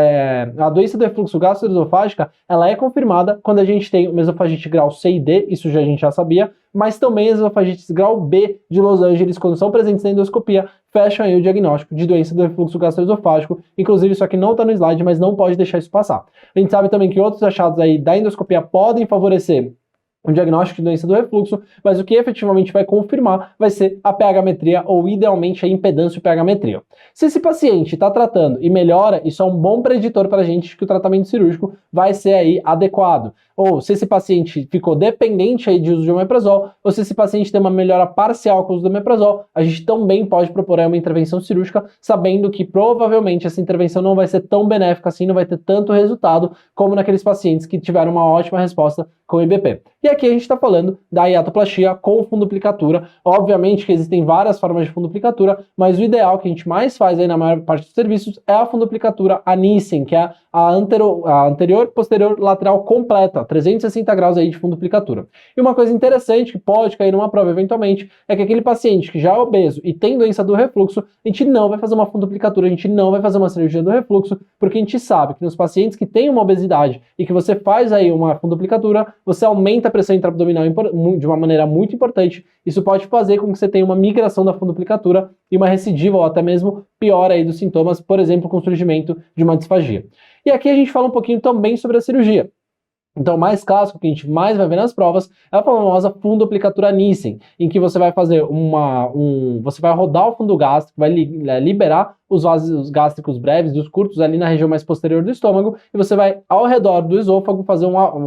a doença do refluxo gastroesofágica, ela é confirmada quando a gente tem uma esofagite grau C e D, isso a gente já sabia, mas também as esofagites grau B de Los Angeles, quando são presentes na endoscopia, fecham aí o diagnóstico de doença do refluxo gastroesofágico. Inclusive, isso aqui não está no slide, mas não pode deixar isso passar. A gente sabe também que outros achados aí da endoscopia podem favorecer o diagnóstico de doença do refluxo, mas o que efetivamente vai confirmar vai ser a pH-metria ou, idealmente, a impedância pH-metria. Se esse paciente está tratando e melhora, isso é um bom preditor para a gente de que o tratamento cirúrgico vai ser aí adequado. Ou se esse paciente ficou dependente aí de uso de omeprazol, ou se esse paciente tem uma melhora parcial com o uso do omeprazol, a gente também pode propor uma intervenção cirúrgica, sabendo que provavelmente essa intervenção não vai ser tão benéfica assim, não vai ter tanto resultado como naqueles pacientes que tiveram uma ótima resposta com o IBP. E aqui a gente está falando da hiatoplastia com fundoplicatura. Obviamente que existem várias formas de fundoplicatura, mas o ideal que a gente mais faz aí na maior parte dos serviços é a fundoplicatura a Nissen, que é a anterior, posterior, lateral completa, 360 graus aí de fundoplicatura. E uma coisa interessante que pode cair numa prova eventualmente é que aquele paciente que já é obeso e tem doença do refluxo, a gente não vai fazer uma fundoplicatura, a gente não vai fazer uma cirurgia do refluxo, porque a gente sabe que nos pacientes que têm uma obesidade e que você faz aí uma fundoplicatura, você aumenta a pressão intraabdominal de uma maneira muito importante. Isso pode fazer com que você tenha uma migração da fundoplicatura e uma recidiva ou até mesmo pior aí dos sintomas, por exemplo, com o surgimento de uma disfagia. E aqui a gente fala um pouquinho também sobre a cirurgia. Então, o mais clássico que a gente mais vai ver nas provas é a famosa fundoplicatura Nissen, em que você vai fazer você vai rodar o fundo gástrico, vai liberar os vasos gástricos breves, dos curtos ali na região mais posterior do estômago, e você vai ao redor do esôfago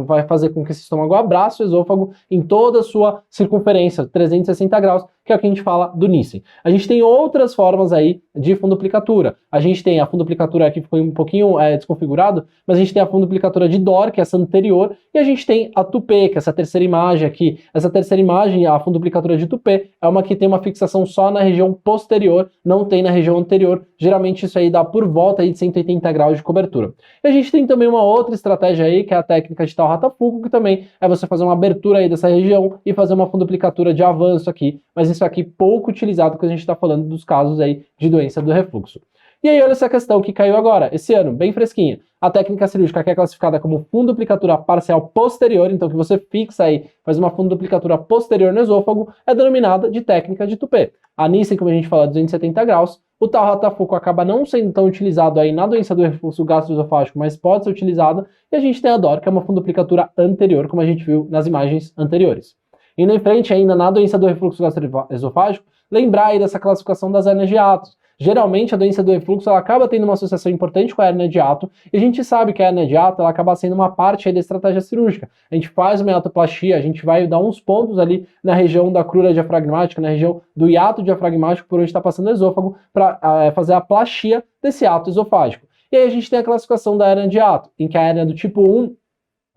vai fazer com que esse estômago abrace o esôfago em toda a sua circunferência, 360 graus, que é o que a gente fala do Nissen. A gente tem outras formas aí de fundoplicatura. A gente tem a fundoplicatura aqui, ficou um pouquinho desconfigurado, mas a gente tem a fundoplicatura de Dor, que é essa anterior, e a gente tem a Tupé, que é essa terceira imagem aqui. Essa terceira imagem, a fundoplicatura de Tupé, é uma que tem uma fixação só na região posterior, não tem na região anterior. Geralmente isso aí dá por volta aí de 180 graus de cobertura. E a gente tem também uma outra estratégia aí, que é a técnica de Tal-Ratafuku, que também é você fazer uma abertura aí dessa região e fazer uma fundoplicatura de avanço aqui, mas isso aqui pouco utilizado quando a gente está falando dos casos aí de doença do refluxo. E aí olha essa questão que caiu agora, esse ano, bem fresquinha. A técnica cirúrgica que é classificada como fundoplicatura parcial posterior, então que você fixa aí, faz uma fundoplicatura posterior no esôfago, é denominada de técnica de Tupé. A Nissen, como a gente fala, 270 graus. O Tal-Ratafuku acaba não sendo tão utilizado aí na doença do refluxo gastroesofágico, mas pode ser utilizado. E a gente tem a Dor, que é uma fundoplicatura anterior, como a gente viu nas imagens anteriores. Indo em frente ainda na doença do refluxo gastroesofágico, lembrar aí dessa classificação das hérnias de hiatus. Geralmente a doença do refluxo ela acaba tendo uma associação importante com a hérnia de hiato, e a gente sabe que a hérnia de hiato ela acaba sendo uma parte aí da estratégia cirúrgica. A gente faz uma hiatoplastia, a gente vai dar uns pontos ali na região da crura diafragmática, na região do hiato diafragmático por onde está passando o esôfago, para fazer a plastia desse hiato esofágico. E aí a gente tem a classificação da hérnia de hiato, em que a hérnia do tipo 1,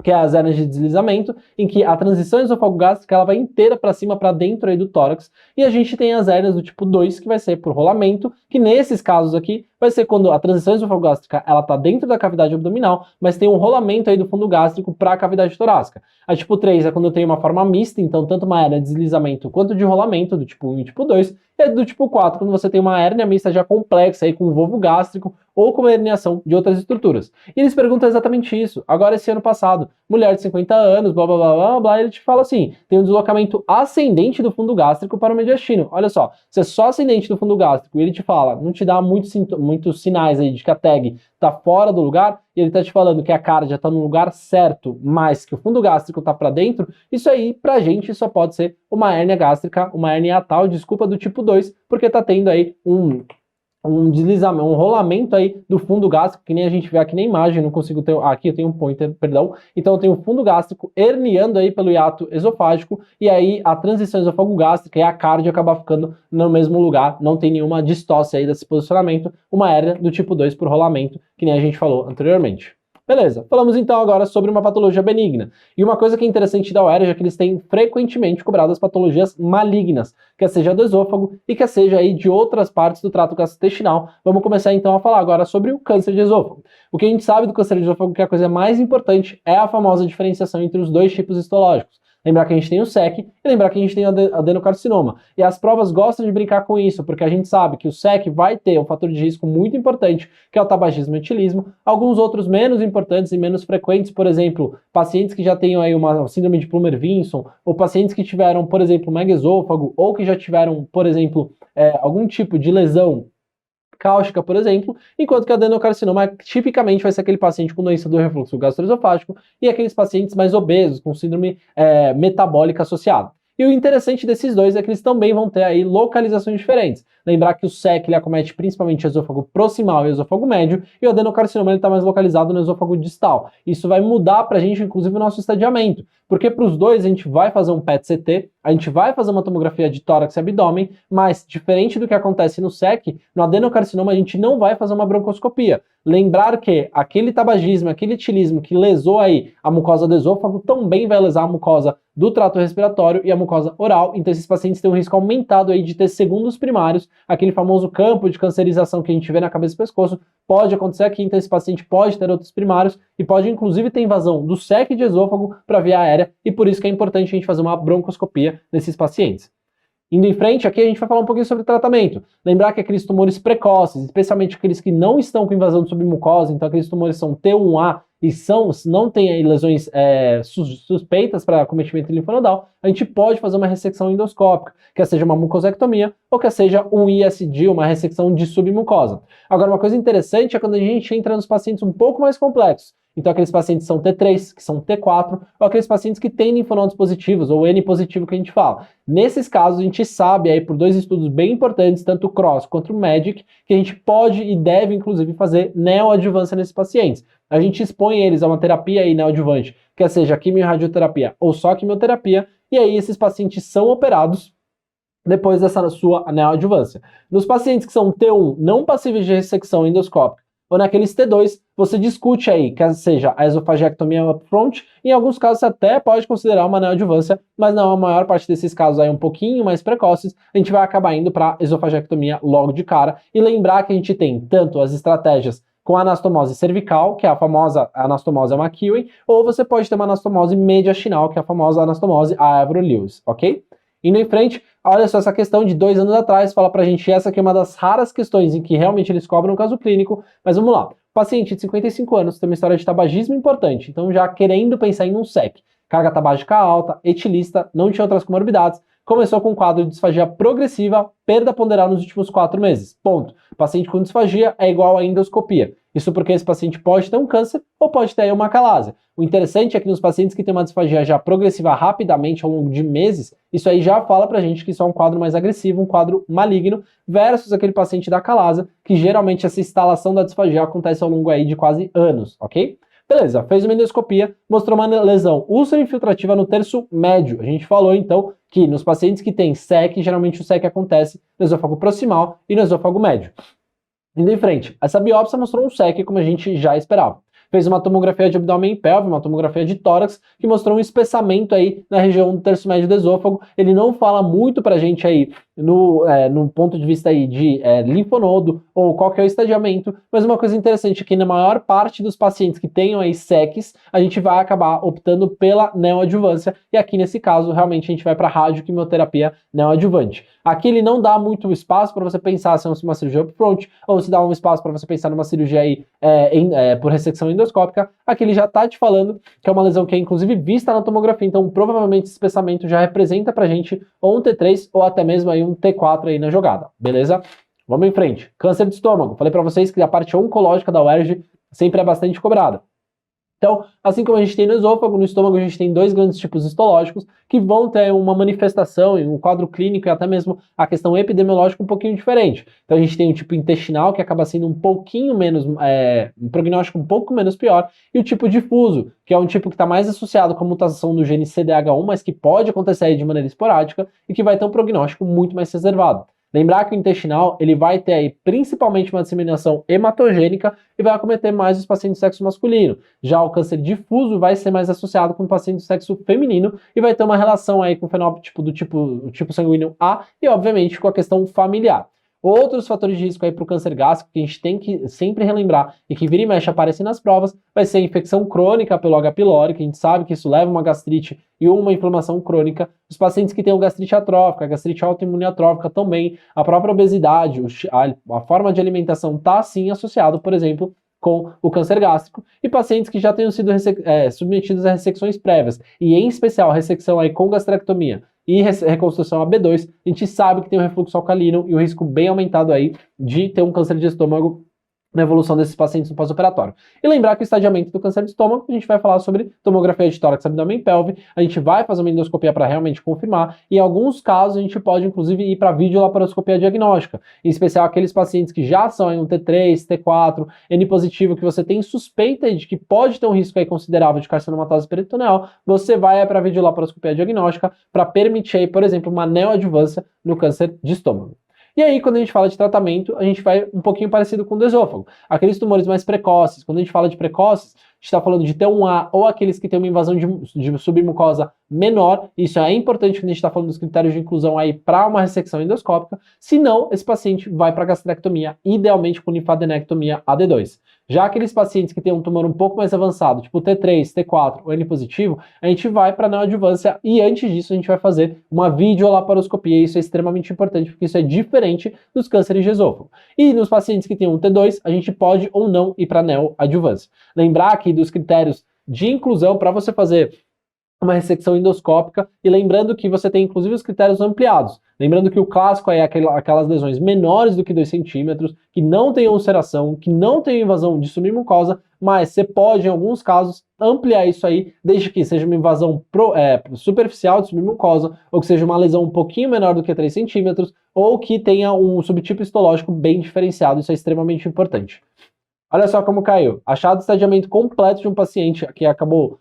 que é as hérnias de deslizamento, em que a transição esofagogástrica ela vai inteira para cima, para dentro aí do tórax, e a gente tem as hérnias do tipo 2, que vai ser por rolamento, que nesses casos aqui vai ser quando a transição esofagogástrica ela tá dentro da cavidade abdominal, mas tem um rolamento aí do fundo gástrico para a cavidade torácica. A tipo 3 é quando eu tenho uma forma mista, então tanto uma hérnia de deslizamento quanto de rolamento, do tipo 1 e tipo 2, e do tipo 4, quando você tem uma hérnia mista já complexa aí com volvo gástrico ou com uma herniação de outras estruturas. E eles perguntam exatamente isso. Agora, esse ano passado, mulher de 50 anos, blá blá blá blá blá, ele te fala assim: tem um deslocamento ascendente do fundo gástrico para o mediastino. Olha só, se é só ascendente do fundo gástrico e ele te fala, não te dá muitos sinais aí de que a tag tá fora do lugar, e ele tá te falando que a cardia tá no lugar certo, mas que o fundo gástrico tá para dentro, isso aí pra gente só pode ser uma hérnia gástrica, uma hérnia hiatal, desculpa, do tipo 2, porque tá tendo aí um deslizamento, um rolamento aí do fundo gástrico, que nem a gente vê aqui na imagem, não consigo ter, aqui eu tenho um pointer, perdão, então eu tenho o fundo gástrico herniando aí pelo hiato esofágico, e aí a transição esôfago-gástrica e a cardia acaba ficando no mesmo lugar, não tem nenhuma distócia aí desse posicionamento, uma hérnia do tipo 2 por rolamento, que nem a gente falou anteriormente. Beleza, falamos então agora sobre uma patologia benigna. E uma coisa que é interessante da UERJ é que eles têm frequentemente cobrado as patologias malignas, quer seja do esôfago e quer seja aí de outras partes do trato gastrointestinal. Vamos começar então a falar agora sobre o câncer de esôfago. O que a gente sabe do câncer de esôfago, que a coisa mais importante é a famosa diferenciação entre os dois tipos histológicos. Lembrar que a gente tem o SEC e lembrar que a gente tem o adenocarcinoma. E as provas gostam de brincar com isso, porque a gente sabe que o SEC vai ter um fator de risco muito importante, que é o tabagismo e etilismo. Alguns outros menos importantes e menos frequentes, por exemplo, pacientes que já tenham aí uma síndrome de Plummer-Vinson, ou pacientes que tiveram, por exemplo, megaesôfago, ou que já tiveram, por exemplo, algum tipo de lesão cáustica, por exemplo, enquanto que a adenocarcinoma tipicamente vai ser aquele paciente com doença do refluxo gastroesofágico e aqueles pacientes mais obesos, com síndrome metabólica associada. E o interessante desses dois é que eles também vão ter aí localizações diferentes. Lembrar que o SEC ele acomete principalmente o esôfago proximal e o esôfago médio, e o adenocarcinoma está mais localizado no esôfago distal. Isso vai mudar para a gente, inclusive, o nosso estadiamento, porque para os dois a gente vai fazer um PET-CT, a gente vai fazer uma tomografia de tórax e abdômen, mas diferente do que acontece no SEC, no adenocarcinoma a gente não vai fazer uma broncoscopia. Lembrar que aquele tabagismo, aquele etilismo que lesou aí a mucosa do esôfago também vai lesar a mucosa do trato respiratório e a mucosa oral, então esses pacientes têm um risco aumentado aí de ter segundos primários, aquele famoso campo de cancerização que a gente vê na cabeça e pescoço, pode acontecer aqui, então esse paciente pode ter outros primários e pode inclusive ter invasão do SEC de esôfago para via aérea, e por isso que é importante a gente fazer uma broncoscopia nesses pacientes. Indo em frente, aqui a gente vai falar um pouquinho sobre tratamento. Lembrar que aqueles tumores precoces, especialmente aqueles que não estão com invasão de submucosa, então aqueles tumores são T1A e não têm aí lesões suspeitas para acometimento linfonodal, a gente pode fazer uma ressecção endoscópica, quer seja uma mucosectomia ou quer seja um ISD, uma ressecção de submucosa. Agora, uma coisa interessante é quando a gente entra nos pacientes um pouco mais complexos. Então, aqueles pacientes que são T3, que são T4, ou aqueles pacientes que têm linfonodos positivos, ou N positivo que a gente fala. Nesses casos, a gente sabe aí por dois estudos bem importantes, tanto o CROSS quanto o MEDIC, que a gente pode e deve, inclusive, fazer neoadjuvância nesses pacientes. A gente expõe eles a uma terapia aí neoadjuvante, quer seja quimio-radioterapia ou só quimioterapia, e aí esses pacientes são operados depois dessa sua neoadjuvância. Nos pacientes que são T1 não passíveis de ressecção endoscópica, ou naqueles T2, você discute aí, quer seja a esofagiectomia upfront, em alguns casos você até pode considerar uma neoadjuvância, mas não, a maior parte desses casos aí um pouquinho mais precoces, a gente vai acabar indo para esofagiectomia logo de cara, e lembrar que a gente tem tanto as estratégias com a anastomose cervical, que é a famosa anastomose McEwen, ou você pode ter uma anastomose mediastinal, que é a famosa anastomose Avro-Lewis, ok? Indo em frente, olha só essa questão de 2 anos atrás, fala pra gente, essa aqui é uma das raras questões em que realmente eles cobram um caso clínico, mas vamos lá. Paciente de 55 anos tem uma história de tabagismo importante, então já querendo pensar em um SEC. Carga tabágica alta, etilista, não tinha outras comorbidades, começou com um quadro de disfagia progressiva, perda ponderal nos últimos 4 meses. Ponto. Paciente com disfagia é igual a endoscopia. Isso porque esse paciente pode ter um câncer ou pode ter uma calásia. O interessante é que nos pacientes que têm uma disfagia já progressiva rapidamente ao longo de meses, isso aí já fala pra gente que isso é um quadro mais agressivo, um quadro maligno, versus aquele paciente da calásia, que geralmente essa instalação da disfagia acontece ao longo aí de quase anos, ok? Beleza, fez uma endoscopia, mostrou uma lesão ulcero-infiltrativa no terço médio. A gente falou então que nos pacientes que têm SEC, geralmente o SEC acontece no esôfago proximal e no esôfago médio. Indo em frente, essa biópsia mostrou um SEC como a gente já esperava. Fez uma tomografia de abdômen e pelve, uma tomografia de tórax, que mostrou um espessamento aí na região do terço médio do esôfago. Ele não fala muito pra gente aí no ponto de vista aí de linfonodo ou qual que é o estadiamento, mas uma coisa interessante é que na maior parte dos pacientes que tenham aí SECs, a gente vai acabar optando pela neoadjuvância, e aqui nesse caso realmente a gente vai para radioquimioterapia neoadjuvante. Aqui ele não dá muito espaço para você pensar se é uma cirurgia upfront, ou se dá um espaço para você pensar numa cirurgia aí por ressecção endoscópica. Aqui ele já está te falando que é uma lesão que é inclusive vista na tomografia, então provavelmente esse espessamento já representa pra gente ou um T3 ou até mesmo aí um T4 aí na jogada, beleza? Vamos em frente. Câncer de estômago. Falei para vocês que a parte oncológica da UERJ sempre é bastante cobrada. Então, assim como a gente tem no esôfago, no estômago a gente tem 2 grandes tipos histológicos que vão ter uma manifestação e um quadro clínico e até mesmo a questão epidemiológica um pouquinho diferente. Então a gente tem o tipo intestinal, que acaba sendo um pouquinho menos, um prognóstico um pouco menos pior, e o tipo difuso, que é um tipo que está mais associado com a mutação do gene CDH1, mas que pode acontecer aí de maneira esporádica e que vai ter um prognóstico muito mais reservado. Lembrar que o intestinal ele vai ter aí principalmente uma disseminação hematogênica e vai acometer mais os pacientes de sexo masculino. Já o câncer difuso vai ser mais associado com pacientes de sexo feminino e vai ter uma relação aí com o fenótipo do tipo sanguíneo A e obviamente com a questão familiar. Outros fatores de risco aí para o câncer gástrico que a gente tem que sempre relembrar e que vira e mexe aparecem nas provas, vai ser a infecção crônica pelo H. pylori, que a gente sabe que isso leva a uma gastrite e uma inflamação crônica. Os pacientes que têm gastrite atrófica, a gastrite autoimune atrófica também, a própria obesidade, a forma de alimentação está sim associado, por exemplo, com o câncer gástrico, e pacientes que já tenham sido submetidos a ressecções prévias, e em especial ressecção aí com gastrectomia e reconstrução AB2, a gente sabe que tem um refluxo alcalino e o risco bem aumentado aí de ter um câncer de estômago na evolução desses pacientes no pós-operatório. E lembrar que o estadiamento do câncer de estômago, a gente vai falar sobre tomografia de tórax, abdômen e pelve, a gente vai fazer uma endoscopia para realmente confirmar, e em alguns casos a gente pode inclusive ir para videolaparoscopia diagnóstica, em especial aqueles pacientes que já são em um T3, T4, N positivo, que você tem suspeita de que pode ter um risco aí considerável de carcinomatose peritoneal, você vai para videolaparoscopia diagnóstica para permitir aí, por exemplo, uma neoadjuvância no câncer de estômago. E aí, quando a gente fala de tratamento, a gente vai um pouquinho parecido com o do esôfago. Aqueles tumores mais precoces, quando a gente fala de precoces, a gente está falando de T1A ou aqueles que têm uma invasão de submucosa menor. Isso é importante quando a gente está falando dos critérios de inclusão aí para uma ressecção endoscópica. Se não, esse paciente vai para gastrectomia, idealmente com linfadenectomia AD2. Já aqueles pacientes que têm um tumor um pouco mais avançado, tipo T3, T4 ou N positivo, a gente vai para a neoadjuvância e antes disso a gente vai fazer uma videolaparoscopia. Isso é extremamente importante porque isso é diferente dos cânceres de esôfago. E nos pacientes que têm um T2, a gente pode ou não ir para a neoadjuvância. Lembrar aqui dos critérios de inclusão para você fazer uma ressecção endoscópica e lembrando que você tem inclusive os critérios ampliados. Lembrando que o clássico é aquelas lesões menores do que 2 centímetros, que não tem ulceração, que não tem invasão de submucosa, mas você pode, em alguns casos, ampliar isso aí, desde que seja uma invasão superficial de submucosa, ou que seja uma lesão um pouquinho menor do que 3 centímetros, ou que tenha um subtipo histológico bem diferenciado. Isso é extremamente importante. Olha só como caiu. Achado o estadiamento completo de um paciente, que acabou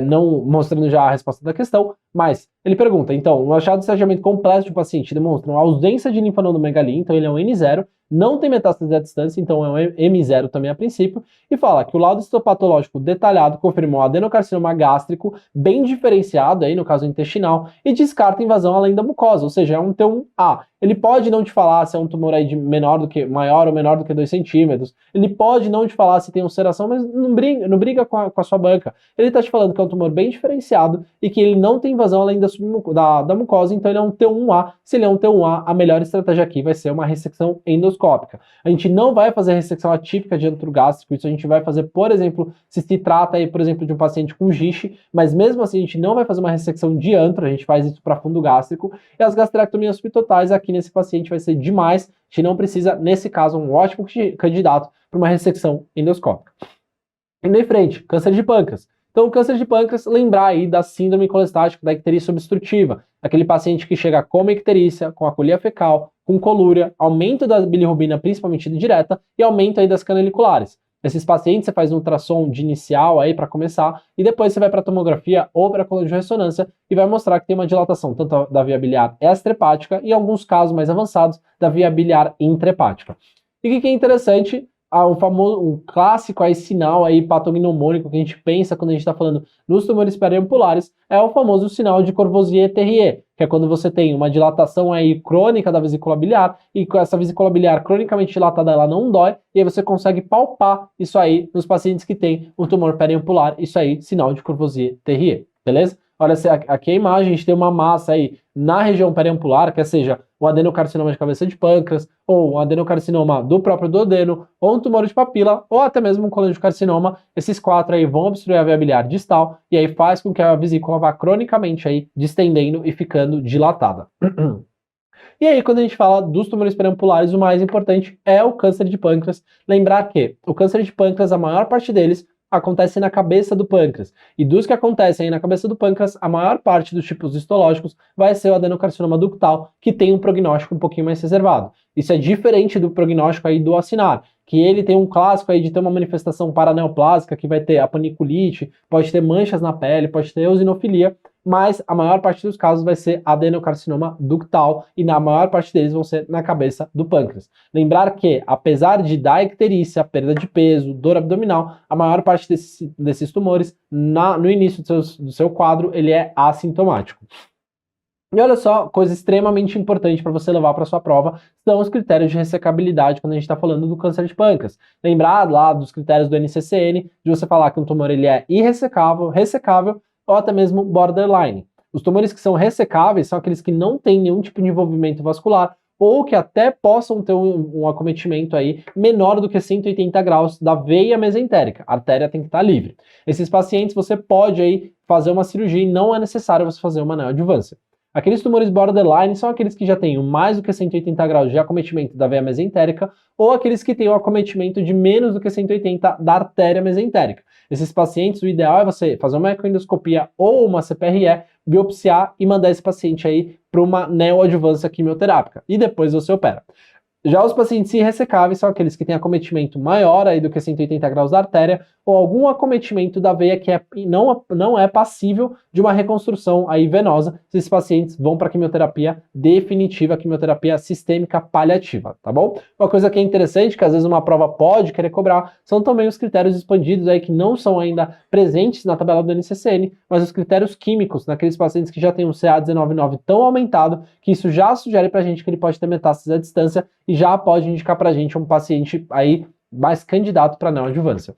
não mostrando já a resposta da questão, mas ele pergunta, então, o achado de estadiamento completo de um paciente demonstra uma ausência de linfanodomegalia, então ele é um N0, não tem metástase à distância, então é um M0 também a princípio, e fala que o laudo histopatológico detalhado confirmou adenocarcinoma gástrico bem diferenciado, aí no caso intestinal, e descarta invasão além da mucosa, ou seja, é um T1A. Ele pode não te falar se é um tumor aí de maior ou menor do que 2 centímetros, ele pode não te falar se tem ulceração, mas não briga com a sua banca. Ele está te falando que é um tumor bem diferenciado e que ele não tem invasão além da mucosa, então ele é um T1A. Se ele é um T1A, a melhor estratégia aqui vai ser uma ressecção endoscópica. endoscópica. A gente não vai fazer ressecção atípica de antro gástrico, isso a gente vai fazer, por exemplo, se trata aí, por exemplo, de um paciente com giche, mas mesmo assim a gente não vai fazer uma ressecção de antro, a gente faz isso para fundo gástrico, e as gastrectomias subtotais aqui nesse paciente vai ser demais, a gente não precisa, nesse caso, um ótimo candidato para uma ressecção endoscópica. Indo em frente, câncer de pâncreas. Então, o câncer de pâncreas, lembrar aí da síndrome colestática da icterícia obstrutiva, aquele paciente que chega com icterícia, com acolia fecal, com colúria, aumento da bilirrubina, principalmente direta, e aumento aí das canaliculares. Esses pacientes você faz um ultrassom de inicial aí para começar, e depois você vai para tomografia ou para coluna de ressonância e vai mostrar que tem uma dilatação tanto da via biliar extrahepática e, em alguns casos mais avançados, da via biliar intrahepática. E o que é interessante? Um clássico aí, sinal aí patognomônico que a gente pensa quando a gente está falando nos tumores periampulares é o famoso sinal de Courvoisier-Terrier, que é quando você tem uma dilatação aí crônica da vesícula biliar e com essa vesícula biliar cronicamente dilatada ela não dói e aí você consegue palpar isso aí nos pacientes que têm um tumor periampular, isso aí, sinal de Courvoisier-Terrier, beleza? Olha, aqui a imagem, a gente tem uma massa aí na região periampular, quer seja um adenocarcinoma de cabeça de pâncreas, ou um adenocarcinoma do próprio duodeno, ou um tumor de papila, ou até mesmo um colangiocarcinoma. Esses quatro aí vão obstruir a via biliar distal, e aí faz com que a vesícula vá cronicamente aí distendendo e ficando dilatada. E aí, quando a gente fala dos tumores periampulares, o mais importante é o câncer de pâncreas. Lembrar que o câncer de pâncreas, a maior parte deles, acontece na cabeça do pâncreas. E dos que acontecem aí na cabeça do pâncreas, a maior parte dos tipos histológicos vai ser o adenocarcinoma ductal, que tem um prognóstico um pouquinho mais reservado. Isso é diferente do prognóstico aí do acinar, que ele tem um clássico aí de ter uma manifestação paraneoplásica, que vai ter a paniculite, pode ter manchas na pele, pode ter eosinofilia, mas a maior parte dos casos vai ser adenocarcinoma ductal e na maior parte deles vão ser na cabeça do pâncreas. Lembrar que, apesar de dar icterícia, perda de peso, dor abdominal, a maior parte desses tumores, no início do seu quadro, ele é assintomático. E olha só, coisa extremamente importante para você levar para sua prova são os critérios de ressecabilidade quando a gente está falando do câncer de pâncreas. Lembrar lá dos critérios do NCCN, de você falar que um tumor ele é irressecável, ressecável, ou até mesmo borderline. Os tumores que são ressecáveis são aqueles que não têm nenhum tipo de envolvimento vascular ou que até possam ter um acometimento aí menor do que 180 graus da veia mesentérica. A artéria tem que estar livre. Esses pacientes você pode aí fazer uma cirurgia e não é necessário você fazer uma neoadjuvância. Aqueles tumores borderline são aqueles que já têm mais do que 180 graus de acometimento da veia mesentérica ou aqueles que têm o acometimento de menos do que 180 da artéria mesentérica. Esses pacientes, o ideal é você fazer uma ecoendoscopia ou uma CPRE, biopsiar e mandar esse paciente aí para uma neoadjuvância quimioterápica e depois você opera. Já os pacientes irressecáveis são aqueles que têm acometimento maior aí do que 180 graus da artéria ou algum acometimento da veia que não é passível de uma reconstrução aí venosa. Esses pacientes vão para quimioterapia definitiva, quimioterapia sistêmica paliativa, tá bom? Uma coisa que é interessante, que às vezes uma prova pode querer cobrar, são também os critérios expandidos aí que não são ainda presentes na tabela do NCCN, mas os critérios químicos naqueles pacientes que já têm um CA199 tão aumentado que isso já sugere pra gente que ele pode ter metástase à distância e já pode indicar pra gente um paciente aí mais candidato para neoadjuvância.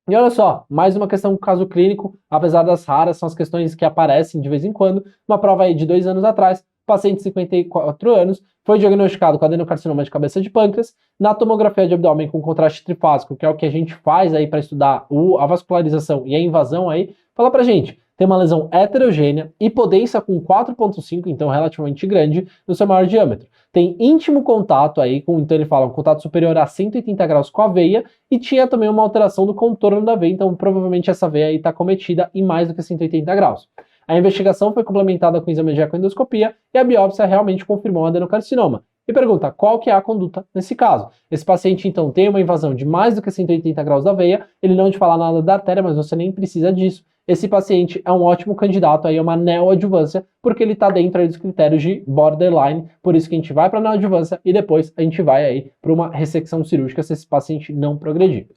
E olha só, mais uma questão do caso clínico, apesar das raras, são as questões que aparecem de vez em quando. Uma prova aí de 2 anos atrás, paciente de 54 anos, foi diagnosticado com adenocarcinoma de cabeça de pâncreas, na tomografia de abdômen com contraste trifásico, que é o que a gente faz aí para estudar a vascularização e a invasão aí, fala pra gente, tem uma lesão heterogênea, hipodência com 4,5, então relativamente grande, no seu maior diâmetro. Tem íntimo contato aí, então ele fala um contato superior a 180 graus com a veia, e tinha também uma alteração do contorno da veia, então provavelmente essa veia aí está cometida em mais do que 180 graus. A investigação foi complementada com exame de ecoendoscopia e a biópsia realmente confirmou o adenocarcinoma. E pergunta, qual que é a conduta nesse caso? Esse paciente, então, tem uma invasão de mais do que 180 graus da veia, ele não te fala nada da artéria, mas você nem precisa disso. Esse paciente é um ótimo candidato aí a uma neoadjuvância, porque ele está dentro aí dos critérios de borderline, por isso que a gente vai para a neoadjuvância e depois a gente vai aí para uma ressecção cirúrgica se esse paciente não progredir.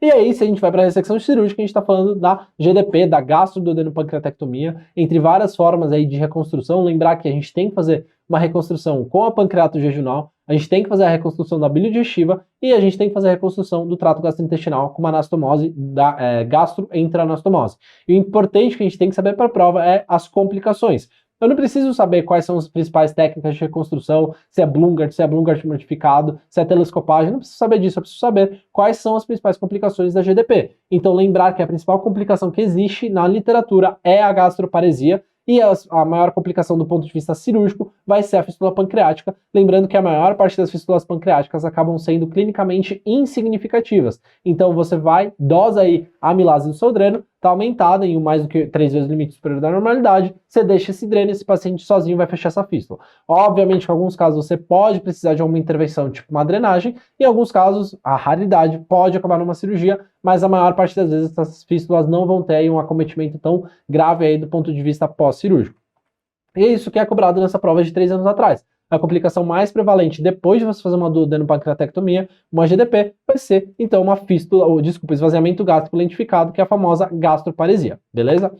E aí, se a gente vai para a ressecção cirúrgica, a gente está falando da GDP, da gastroduodenopancreatectomia, entre várias formas aí de reconstrução. Lembrar que a gente tem que fazer uma reconstrução com a pancreato jejunal, a gente tem que fazer a reconstrução da bile digestiva e a gente tem que fazer a reconstrução do trato gastrointestinal com uma anastomose da gastroenteranastomose. E o importante que a gente tem que saber para a prova é as complicações. Eu não preciso saber quais são as principais técnicas de reconstrução, se é Blungart modificado, se é telescopagem, não preciso saber disso, eu preciso saber quais são as principais complicações da GDP. Então lembrar que a principal complicação que existe na literatura é a gastroparesia, e a maior complicação do ponto de vista cirúrgico vai ser a fístula pancreática, lembrando que a maior parte das fístulas pancreáticas acabam sendo clinicamente insignificativas. Então você vai, dosa aí a amilase do seu dreno, está aumentada em mais do que 3 vezes o limite superior da normalidade, você deixa esse dreno e esse paciente sozinho vai fechar essa fístula. Obviamente, em alguns casos você pode precisar de uma intervenção, tipo uma drenagem, em alguns casos, a raridade pode acabar numa cirurgia, mas a maior parte das vezes essas fístulas não vão ter aí um acometimento tão grave aí do ponto de vista pós-cirúrgico. E é isso que é cobrado nessa prova de 3 anos atrás. A complicação mais prevalente depois de você fazer uma duodenopancreatectomia, uma GDP, vai ser então uma fístula, ou desculpa, esvaziamento gástrico lentificado, que é a famosa gastroparesia, beleza?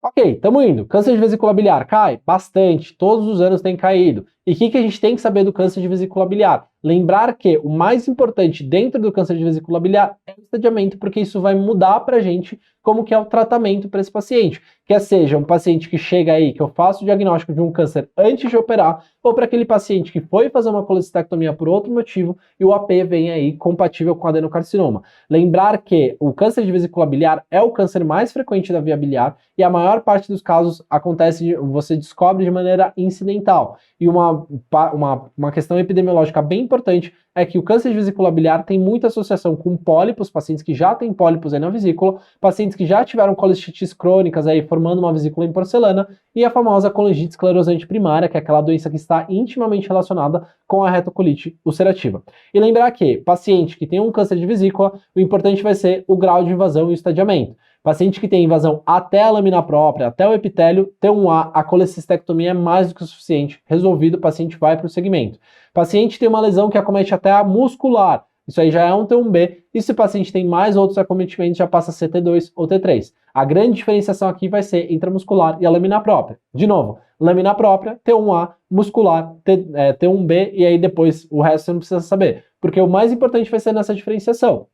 Ok, tamo indo. Câncer de vesícula biliar cai? Bastante. Todos os anos tem caído. E o que a gente tem que saber do câncer de vesícula biliar? Lembrar que o mais importante dentro do câncer de vesícula biliar é o estadiamento, porque isso vai mudar pra gente como que é o tratamento para esse paciente. Quer seja um paciente que chega aí, que eu faço o diagnóstico de um câncer antes de operar, ou para aquele paciente que foi fazer uma colecistectomia por outro motivo e o AP vem aí compatível com adenocarcinoma. Lembrar que o câncer de vesícula biliar é o câncer mais frequente da via biliar e a maior parte dos casos acontece, você descobre de maneira incidental. E uma questão epidemiológica bem importante é que o câncer de vesícula biliar tem muita associação com pólipos, pacientes que já têm pólipos aí na vesícula, pacientes que já tiveram colistites crônicas aí formando uma vesícula em porcelana, e a famosa colangite esclerosante primária, que é aquela doença que está intimamente relacionada com a retocolite ulcerativa. E lembrar que paciente que tem um câncer de vesícula, o importante vai ser o grau de invasão e o estadiamento. Paciente que tem invasão até a lâmina própria, até o epitélio, T1A, a colecistectomia é mais do que o suficiente. Resolvido, o paciente vai para o segmento. Paciente tem uma lesão que acomete até a muscular, isso aí já é um T1B, e se o paciente tem mais outros acometimentos, já passa a ser T2 ou T3. A grande diferenciação aqui vai ser intramuscular e a lâmina própria. De novo, lâmina própria, T1A, muscular, T1B, e aí depois o resto você não precisa saber, porque o mais importante vai ser nessa diferenciação.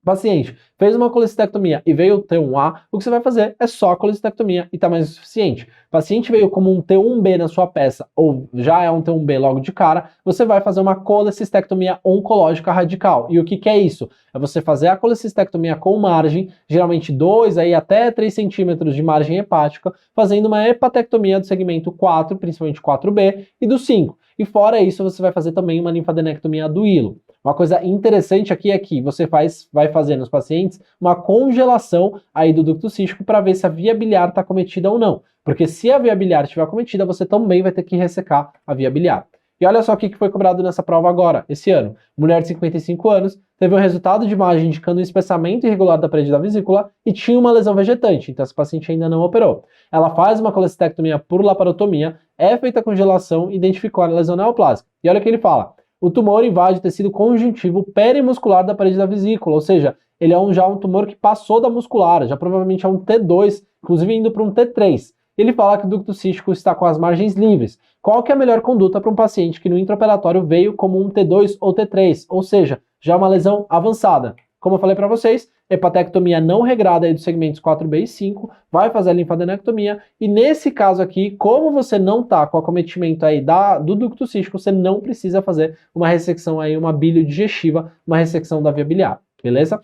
Paciente fez uma colecistectomia e veio o T1A, o que você vai fazer é só a colecistectomia e tá mais suficiente. Paciente veio como um T1B na sua peça ou já é um T1B logo de cara, você vai fazer uma colecistectomia oncológica radical. E o que é isso? É você fazer a colecistectomia com margem, geralmente 2 aí até 3 centímetros de margem hepática, fazendo uma hepatectomia do segmento 4, principalmente 4B, e do 5. E fora isso, você vai fazer também uma linfadenectomia do hilo. Uma coisa interessante aqui é que você vai fazer nos pacientes uma congelação aí do ducto cístico para ver se a via biliar está acometida ou não. Porque se a via biliar estiver acometida, você também vai ter que ressecar a via biliar. E olha só o que foi cobrado nessa prova agora, esse ano. Mulher de 55 anos, teve um resultado de imagem indicando um espessamento irregular da parede da vesícula e tinha uma lesão vegetante, então essa paciente ainda não operou. Ela faz uma colecistectomia por laparotomia, é feita a congelação e identificou a lesão neoplásica. E olha o que ele fala. O tumor invade o tecido conjuntivo perimuscular da parede da vesícula, ou seja, ele é já um tumor que passou da muscular, já provavelmente é um T2, inclusive indo para um T3. Ele fala que o ducto cístico está com as margens livres. Qual que é a melhor conduta para um paciente que no intraoperatório veio como um T2 ou T3, ou seja, já uma lesão avançada? Como eu falei para vocês, hepatectomia não regrada aí dos segmentos 4B e 5, vai fazer a linfadenectomia, e nesse caso aqui, como você não está com acometimento aí do ducto cístico, você não precisa fazer uma ressecção aí, uma bilio-digestiva, uma ressecção da via biliar, beleza?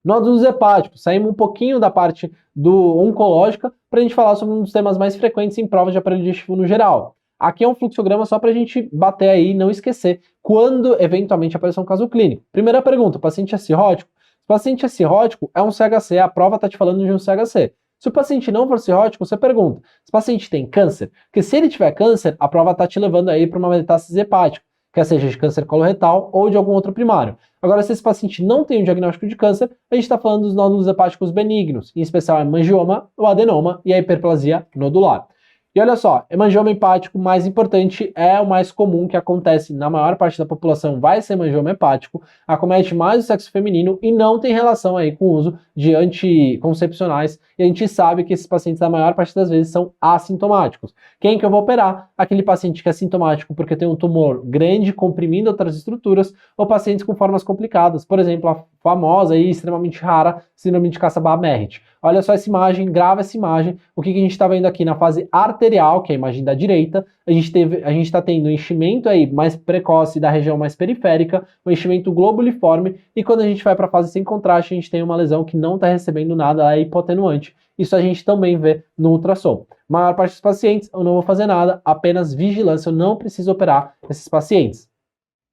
Nódulos hepáticos, saímos um pouquinho da parte do oncológica para a gente falar sobre um dos temas mais frequentes em provas de aparelho digestivo no geral. Aqui é um fluxograma só para a gente bater aí e não esquecer quando eventualmente aparecer um caso clínico. Primeira pergunta, o paciente é cirrótico? Se o paciente é cirrótico, é um CHC, a prova está te falando de um CHC. Se o paciente não for cirrótico, você pergunta, se o paciente tem câncer? Porque se ele tiver câncer, a prova está te levando aí para uma metástase hepática, quer seja de câncer coloretal ou de algum outro primário. Agora, se esse paciente não tem um diagnóstico de câncer, a gente está falando dos nódulos hepáticos benignos, em especial a hemangioma, o adenoma e a hiperplasia nodular. E olha só, hemangioma hepático, mais importante, é o mais comum que acontece na maior parte da população, vai ser hemangioma hepático, acomete mais o sexo feminino e não tem relação aí com o uso de anticoncepcionais, e a gente sabe que esses pacientes, na maior parte das vezes, são assintomáticos. Quem que eu vou operar? Aquele paciente que é sintomático porque tem um tumor grande comprimindo outras estruturas, ou pacientes com formas complicadas, por exemplo, a famosa e extremamente rara síndrome de Cassabah-Merritt. Olha só essa imagem, grava essa imagem. O que a gente está vendo aqui na fase arterial, que é a imagem da direita, a gente está tendo um enchimento aí mais precoce da região mais periférica, um enchimento globuliforme, e quando a gente vai para a fase sem contraste, a gente tem uma lesão que não está recebendo nada, ela é hipotenuante. Isso a gente também vê no ultrassom. A maior parte dos pacientes, eu não vou fazer nada, apenas vigilância, eu não preciso operar esses pacientes.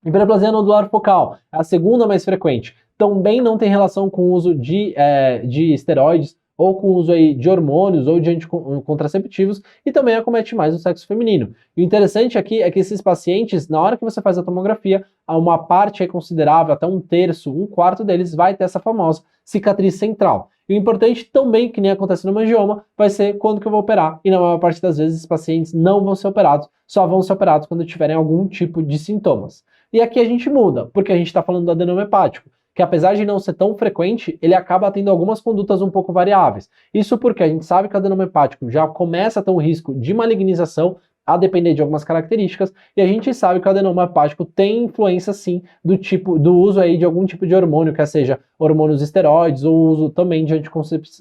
Hiperplasia nodular focal, é a segunda mais frequente. Também não tem relação com o uso de esteroides, ou com o uso aí de hormônios ou de anticontraceptivos, e também acomete mais o sexo feminino. E o interessante aqui é que esses pacientes, na hora que você faz a tomografia, uma parte considerável, até um terço, um quarto deles, vai ter essa famosa cicatriz central. E o importante também, que nem acontece no hemangioma, vai ser quando que eu vou operar, e na maior parte das vezes os pacientes não vão ser operados, só vão ser operados quando tiverem algum tipo de sintomas. E aqui a gente muda, porque a gente está falando do adenoma hepático, que apesar de não ser tão frequente, ele acaba tendo algumas condutas um pouco variáveis. Isso porque a gente sabe que o adenoma hepático já começa a ter um risco de malignização, a depender de algumas características, e a gente sabe que o adenoma hepático tem influência sim do uso aí de algum tipo de hormônio, quer seja hormônios esteroides ou uso também de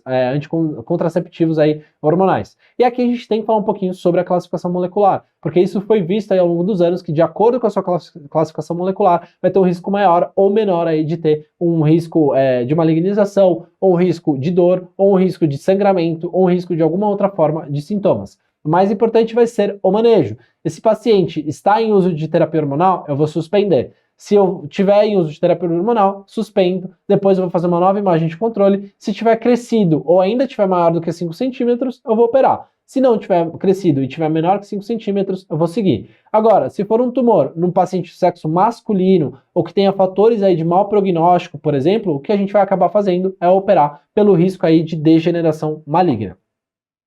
anticontraceptivos aí hormonais. E aqui a gente tem que falar um pouquinho sobre a classificação molecular, porque isso foi visto aí ao longo dos anos que de acordo com a sua classificação molecular vai ter um risco maior ou menor aí de ter um risco de malignização, ou um risco de dor, ou um risco de sangramento, ou um risco de alguma outra forma de sintomas. O mais importante vai ser o manejo. Esse paciente está em uso de terapia hormonal, eu vou suspender. Se eu tiver em uso de terapia hormonal, suspendo. Depois eu vou fazer uma nova imagem de controle. Se tiver crescido ou ainda tiver maior do que 5 centímetros, eu vou operar. Se não tiver crescido e tiver menor que 5 centímetros, eu vou seguir. Agora, se for um tumor num paciente de sexo masculino ou que tenha fatores aí de mau prognóstico, por exemplo, o que a gente vai acabar fazendo é operar pelo risco aí de degeneração maligna.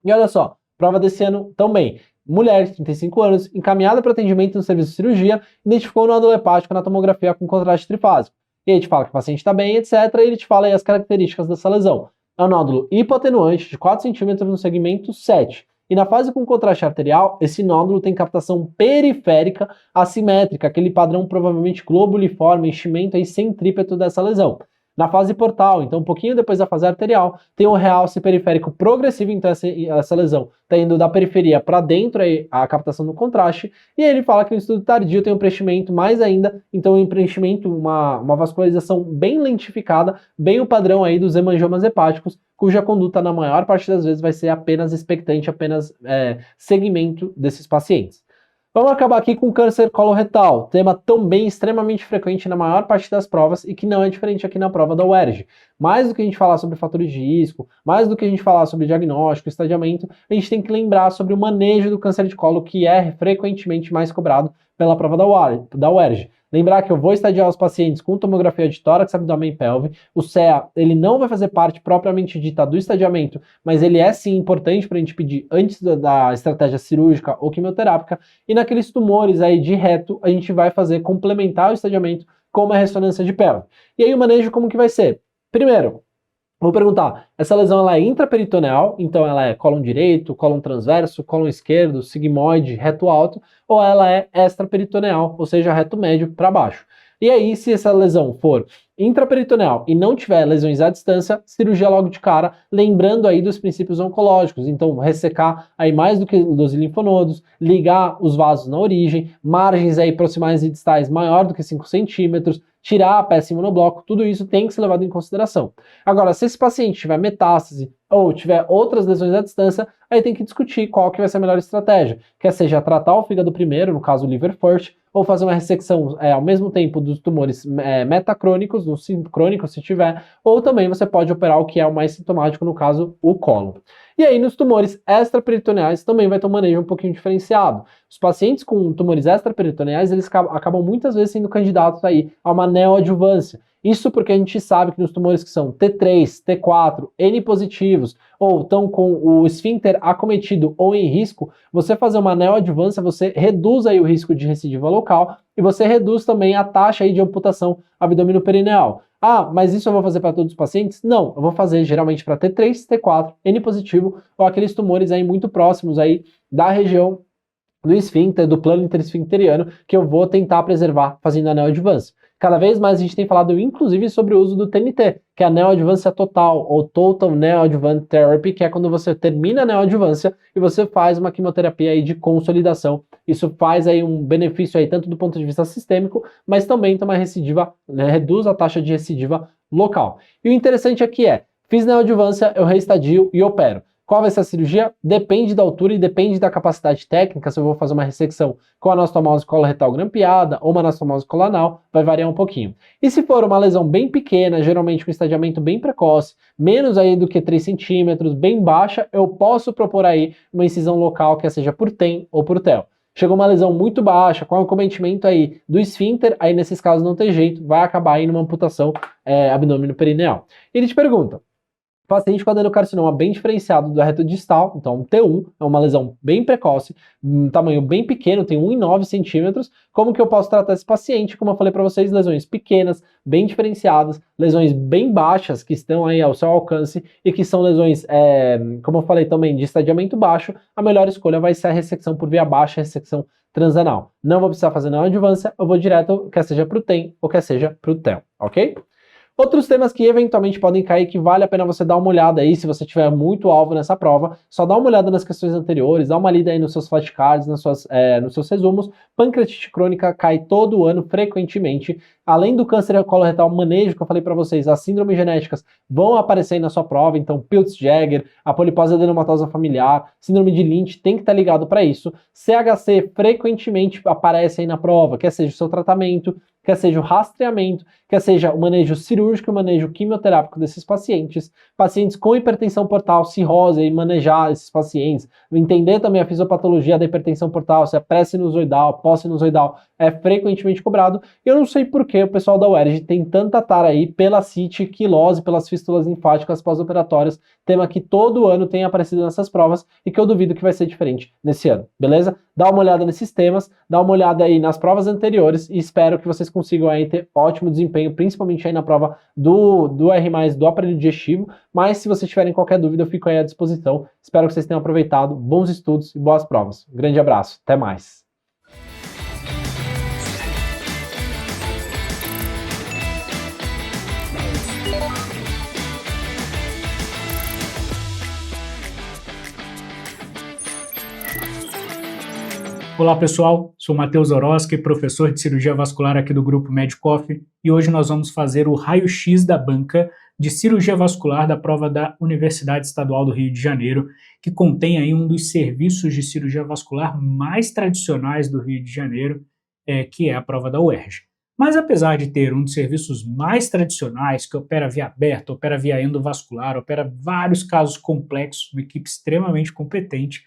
E olha só, prova desse ano também. Mulher de 35 anos, encaminhada para atendimento no serviço de cirurgia, identificou o nódulo hepático na tomografia com contraste trifásico. E aí te fala que o paciente está bem, etc. E ele te fala aí as características dessa lesão. É um nódulo hipotenuante de 4 centímetros no segmento 7. E na fase com contraste arterial, esse nódulo tem captação periférica assimétrica, aquele padrão provavelmente globuliforme, enchimento aí centrípeto dessa lesão. Na fase portal, então um pouquinho depois da fase arterial, tem um realce periférico progressivo, então essa lesão está indo da periferia para dentro aí, a captação do contraste, e aí ele fala que no estudo tardio tem um preenchimento mais ainda, então um preenchimento, uma vascularização bem lentificada, bem o padrão aí dos hemangiomas hepáticos, cuja conduta na maior parte das vezes vai ser apenas expectante, apenas segmento desses pacientes. Vamos acabar aqui com câncer coloretal, tema também extremamente frequente na maior parte das provas e que não é diferente aqui na prova da UERJ. Mais do que a gente falar sobre fatores de risco, mais do que a gente falar sobre diagnóstico, estadiamento, a gente tem que lembrar sobre o manejo do câncer de colo, que é frequentemente mais cobrado pela prova da UERJ. Lembrar que eu vou estadiar os pacientes com tomografia de tórax, abdômen e pelve. O CEA, ele não vai fazer parte propriamente dita do estadiamento, mas ele é sim importante para a gente pedir antes da estratégia cirúrgica ou quimioterápica. E naqueles tumores aí de reto, a gente vai fazer complementar o estadiamento com uma ressonância de pelve. E aí o manejo como que vai ser? Primeiro, vou perguntar, essa lesão ela é intraperitoneal, então ela é cólon direito, cólon transverso, cólon esquerdo, sigmoide, reto alto, ou ela é extraperitoneal, ou seja, reto médio para baixo. E aí, se essa lesão for intraperitoneal e não tiver lesões à distância, cirurgia logo de cara, lembrando aí dos princípios oncológicos, então ressecar aí mais do que os linfonodos, ligar os vasos na origem, margens aí proximais e distais maior do que 5 centímetros, tirar a peça imunobloco, tudo isso tem que ser levado em consideração. Agora, se esse paciente tiver metástase ou tiver outras lesões à distância, aí tem que discutir qual que vai ser a melhor estratégia, quer seja tratar o fígado primeiro, no caso o liver first, ou fazer uma ressecção ao mesmo tempo dos tumores metacrônicos, no crônico se tiver, ou também você pode operar o que é o mais sintomático, no caso o cólon. E aí nos tumores extraperitoneais também vai ter um manejo um pouquinho diferenciado. Os pacientes com tumores extraperitoneais, eles acabam muitas vezes sendo candidatos aí a uma neoadjuvância. Isso porque a gente sabe que nos tumores que são T3, T4, N positivos, ou estão com o esfíncter acometido ou em risco, você fazer uma neoadjuvância, você reduz aí o risco de recidiva local e você reduz também a taxa aí de amputação abdominoperineal. Ah, mas isso eu vou fazer para todos os pacientes? Não, eu vou fazer geralmente para T3, T4, N positivo, ou aqueles tumores aí muito próximos aí da região do esfíncter, do plano interesfincteriano, que eu vou tentar preservar fazendo a neoadjuvância. Cada vez mais a gente tem falado, inclusive, sobre o uso do TNT, que é a neoadjuvância total, ou Total Neoadjuvant Therapy, que é quando você termina a neoadjuvância e você faz uma quimioterapia aí de consolidação. Isso faz aí um benefício aí tanto do ponto de vista sistêmico, mas também tem uma recidiva, né, reduz a taxa de recidiva local. E o interessante aqui fiz neoadjuvância, eu reestadio e opero. Qual vai ser a cirurgia? Depende da altura e depende da capacidade técnica, se eu vou fazer uma ressecção com anastomose coloretal grampeada ou uma anastomose colanal, vai variar um pouquinho. E se for uma lesão bem pequena, geralmente com estadiamento bem precoce, menos aí do que 3 centímetros, bem baixa, eu posso propor aí uma incisão local, que seja por TEM ou por TEL. Chegou uma lesão muito baixa, com acometimento aí do esfíncter, aí nesses casos não tem jeito, vai acabar aí numa amputação abdômeno-perineal. Ele te pergunta, paciente com adenocarcinoma bem diferenciado do reto distal, então um T1, é uma lesão bem precoce, um tamanho bem pequeno, tem 1,9 centímetros. Como que eu posso tratar esse paciente? Como eu falei para vocês, lesões pequenas, bem diferenciadas, lesões bem baixas que estão aí ao seu alcance e que são lesões, como eu falei também, de estadiamento baixo. A melhor escolha vai ser a ressecção por via baixa, a ressecção transanal. Não vou precisar fazer nenhuma adjuvância, eu vou direto, quer seja para o TEM ou quer seja para o TEL, ok? Outros temas que eventualmente podem cair que vale a pena você dar uma olhada aí, se você tiver muito alvo nessa prova, só dá uma olhada nas questões anteriores, dá uma lida aí nos seus flashcards, nos seus resumos. Pancreatite crônica cai todo ano, frequentemente. Além do câncer coloretal manejo, que eu falei para vocês, as síndromes genéticas vão aparecer aí na sua prova, então Peutz-Jeghers, a polipose adenomatosa familiar, síndrome de Lynch, tem que estar ligado para isso. CHC frequentemente aparece aí na prova, quer seja o seu tratamento, quer seja o rastreamento, quer seja o manejo cirúrgico e o manejo quimioterápico desses pacientes, pacientes com hipertensão portal, cirrose, e manejar esses pacientes, entender também a fisiopatologia da hipertensão portal, se é pré-sinusoidal, pós-sinusoidal, é frequentemente cobrado. Eu não sei por que o pessoal da UERJ tem tanta tara aí pela CIT, quilose, pelas fístulas linfáticas pós-operatórias, tema que todo ano tem aparecido nessas provas e que eu duvido que vai ser diferente nesse ano, beleza? Dá uma olhada nesses temas, dá uma olhada aí nas provas anteriores e espero que vocês consigam aí ter ótimo desempenho, principalmente aí na prova do R+, do aparelho digestivo, mas se vocês tiverem qualquer dúvida, eu fico aí à disposição. Espero que vocês tenham aproveitado, bons estudos e boas provas. Um grande abraço, até mais! Olá pessoal, sou Matheus Oroski, professor de cirurgia vascular aqui do grupo MEDCOF e hoje nós vamos fazer o raio-x da banca de cirurgia vascular da prova da Universidade Estadual do Rio de Janeiro, que contém aí um dos serviços de cirurgia vascular mais tradicionais do Rio de Janeiro, que é a prova da UERJ. Mas apesar de ter um dos serviços mais tradicionais, que opera via aberta, opera via endovascular, opera vários casos complexos, uma equipe extremamente competente,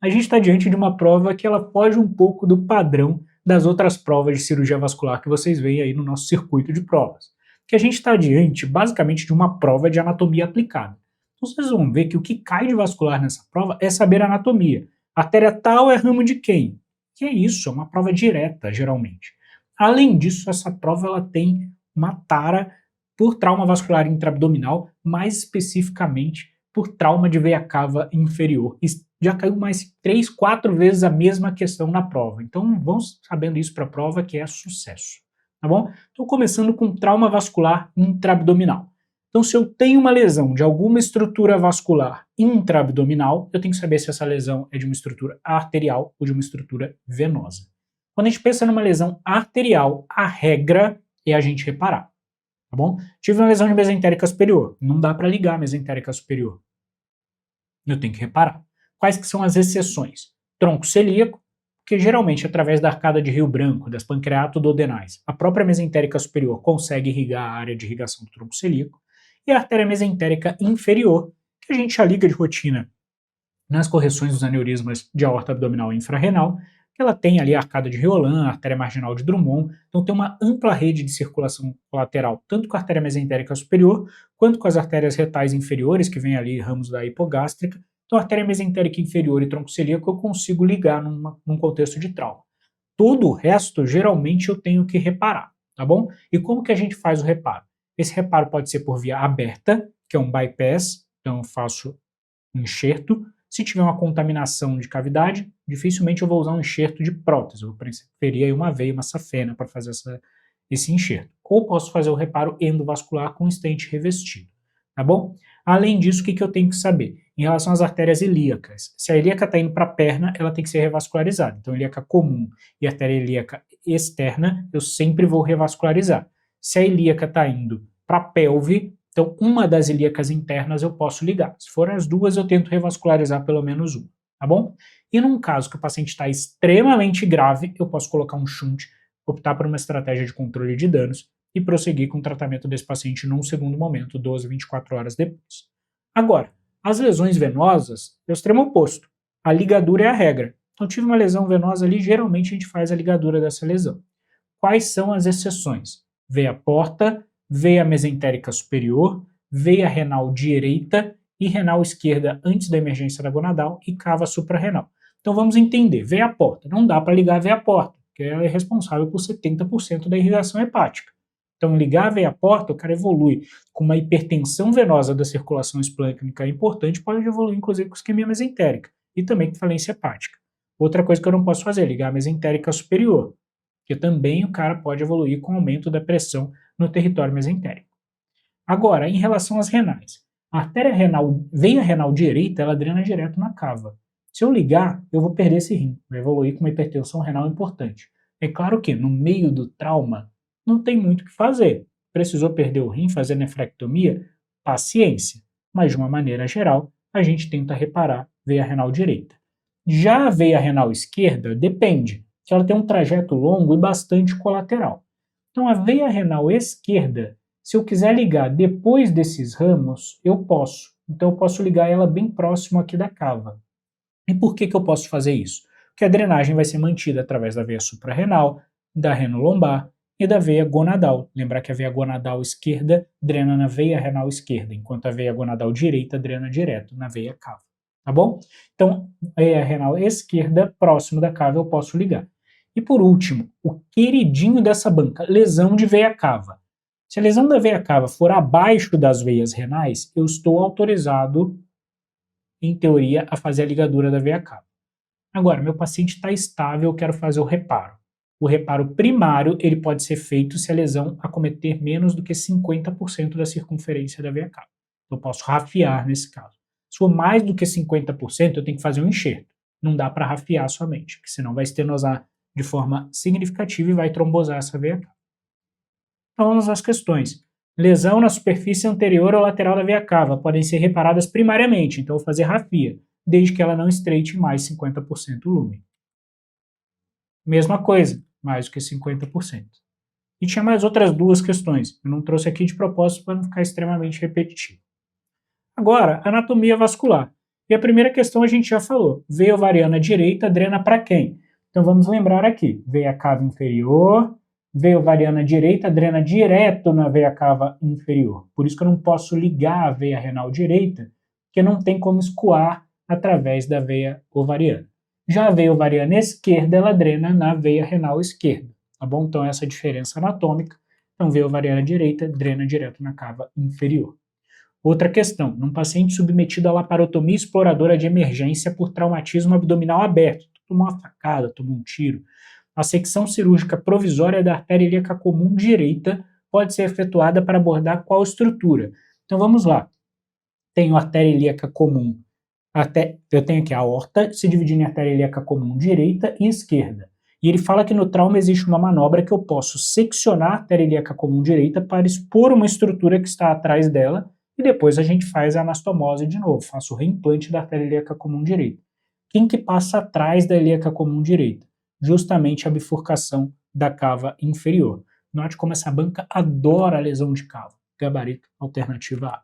a gente está diante de uma prova que ela foge um pouco do padrão das outras provas de cirurgia vascular que vocês veem aí no nosso circuito de provas. Que a gente está diante, basicamente, de uma prova de anatomia aplicada. Então vocês vão ver que o que cai de vascular nessa prova é saber anatomia. Artéria tal é ramo de quem? Que é isso, é uma prova direta, geralmente. Além disso, essa prova ela tem uma tara por trauma vascular intraabdominal, mais especificamente por trauma de veia cava inferior. Já caiu mais 3, 4 vezes a mesma questão na prova. Então, vamos sabendo isso para a prova, que é sucesso. Tá bom? Estou começando com trauma vascular intraabdominal. Então, se eu tenho uma lesão de alguma estrutura vascular intraabdominal, eu tenho que saber se essa lesão é de uma estrutura arterial ou de uma estrutura venosa. Quando a gente pensa numa lesão arterial, a regra é a gente reparar. Tá bom? Tive uma lesão de mesentérica superior. Não dá para ligar a mesentérica superior. Eu tenho que reparar. Quais que são as exceções? Tronco celíaco, que geralmente através da arcada de Rio Branco, das pancreato-duodenais, a própria mesentérica superior consegue irrigar a área de irrigação do tronco celíaco, e a artéria mesentérica inferior, que a gente já liga de rotina nas correções dos aneurismas de aorta abdominal e infrarrenal, que ela tem ali a arcada de Riolan, a artéria marginal de Drummond, então tem uma ampla rede de circulação colateral, tanto com a artéria mesentérica superior, quanto com as artérias retais inferiores, que vem ali ramos da hipogástrica. Então, a artéria mesentérica inferior e tronco celíaco eu consigo ligar num contexto de trauma. Todo o resto, geralmente, eu tenho que reparar, tá bom? E como que a gente faz o reparo? Esse reparo pode ser por via aberta, que é um bypass, então eu faço um enxerto. Se tiver uma contaminação de cavidade, dificilmente eu vou usar um enxerto de prótese. Eu vou preferir aí uma veia, uma safena para fazer esse enxerto. Ou posso fazer o reparo endovascular com estente revestido, tá bom? Além disso, o que eu tenho que saber? Em relação às artérias ilíacas, se a ilíaca está indo para a perna, ela tem que ser revascularizada. Então, ilíaca comum e artéria ilíaca externa, eu sempre vou revascularizar. Se a ilíaca está indo para a pelve, então uma das ilíacas internas eu posso ligar. Se for as duas, eu tento revascularizar pelo menos uma, tá bom? E num caso que o paciente está extremamente grave, eu posso colocar um shunt, optar por uma estratégia de controle de danos e prosseguir com o tratamento desse paciente num segundo momento, 12, 24 horas depois. Agora, as lesões venosas é o extremo oposto. A ligadura é a regra. Então, tive uma lesão venosa ali, geralmente a gente faz a ligadura dessa lesão. Quais são as exceções? Veia porta, veia mesentérica superior, veia renal direita e renal esquerda antes da emergência da gonadal e cava suprarrenal. Então vamos entender, veia porta. Não dá para ligar a veia porta, porque ela é responsável por 70% da irrigação hepática. Então, ligar a veia porta, o cara evolui com uma hipertensão venosa da circulação esplêncnica importante, pode evoluir inclusive com isquemia mesentérica e também com falência hepática. Outra coisa que eu não posso fazer é ligar a mesentérica superior, porque também o cara pode evoluir com aumento da pressão no território mesentérico. Agora, em relação às renais, a artéria renal, veia renal direita, ela drena direto na cava. Se eu ligar, eu vou perder esse rim, vai evoluir com uma hipertensão renal importante. É claro que no meio do trauma, não tem muito o que fazer. Precisou perder o rim, fazer nefrectomia? Paciência. Mas, de uma maneira geral, a gente tenta reparar veia renal direita. Já a veia renal esquerda, depende, que ela tem um trajeto longo e bastante colateral. Então, a veia renal esquerda, se eu quiser ligar depois desses ramos, eu posso. Então, eu posso ligar ela bem próximo aqui da cava. E por que eu posso fazer isso? Porque a drenagem vai ser mantida através da veia suprarrenal, da renolombar e da veia gonadal. Lembrar que a veia gonadal esquerda drena na veia renal esquerda, enquanto a veia gonadal direita drena direto na veia cava. Tá bom? Então, a veia renal esquerda, próximo da cava, eu posso ligar. E por último, o queridinho dessa banca, lesão de veia cava. Se a lesão da veia cava for abaixo das veias renais, eu estou autorizado, em teoria, a fazer a ligadura da veia cava. Agora, meu paciente está estável, eu quero fazer o reparo. O reparo primário ele pode ser feito se a lesão acometer menos do que 50% da circunferência da veia cava. Eu posso rafiar nesse caso. Se for mais do que 50%, eu tenho que fazer um enxerto. Não dá para rafiar somente, porque senão vai estenosar de forma significativa e vai trombosar essa veia cava. Então vamos às questões. Lesão na superfície anterior ou lateral da veia cava podem ser reparadas primariamente, então eu vou fazer rafia, desde que ela não estreite mais 50% o lumen. Mesma coisa, mais do que 50%. E tinha mais outras duas questões, eu não trouxe aqui de propósito para não ficar extremamente repetitivo. Agora, anatomia vascular. E a primeira questão a gente já falou, veia ovariana direita drena para quem? Então vamos lembrar aqui, veia cava inferior, veia ovariana direita drena direto na veia cava inferior. Por isso que eu não posso ligar a veia renal direita, porque não tem como escoar através da veia ovariana. Já a veia ovariana esquerda, ela drena na veia renal esquerda, tá bom? Então essa é a diferença anatômica. Então veia ovariana direita drena direto na cava inferior. Outra questão, num paciente submetido à laparotomia exploradora de emergência por traumatismo abdominal aberto, tomou uma facada, tomou um tiro, a secção cirúrgica provisória da artéria ilíaca comum direita pode ser efetuada para abordar qual estrutura? Então vamos lá. Tenho artéria ilíaca comum, eu tenho aqui a aorta se dividindo em artéria ilíaca comum direita e esquerda. E ele fala que no trauma existe uma manobra que eu posso seccionar a artéria ilíaca comum direita para expor uma estrutura que está atrás dela e depois a gente faz a anastomose de novo, faço o reimplante da artéria ilíaca comum direita. Quem que passa atrás da ilíaca comum direita? Justamente a bifurcação da cava inferior. Note como essa banca adora a lesão de cava. Gabarito, alternativa A.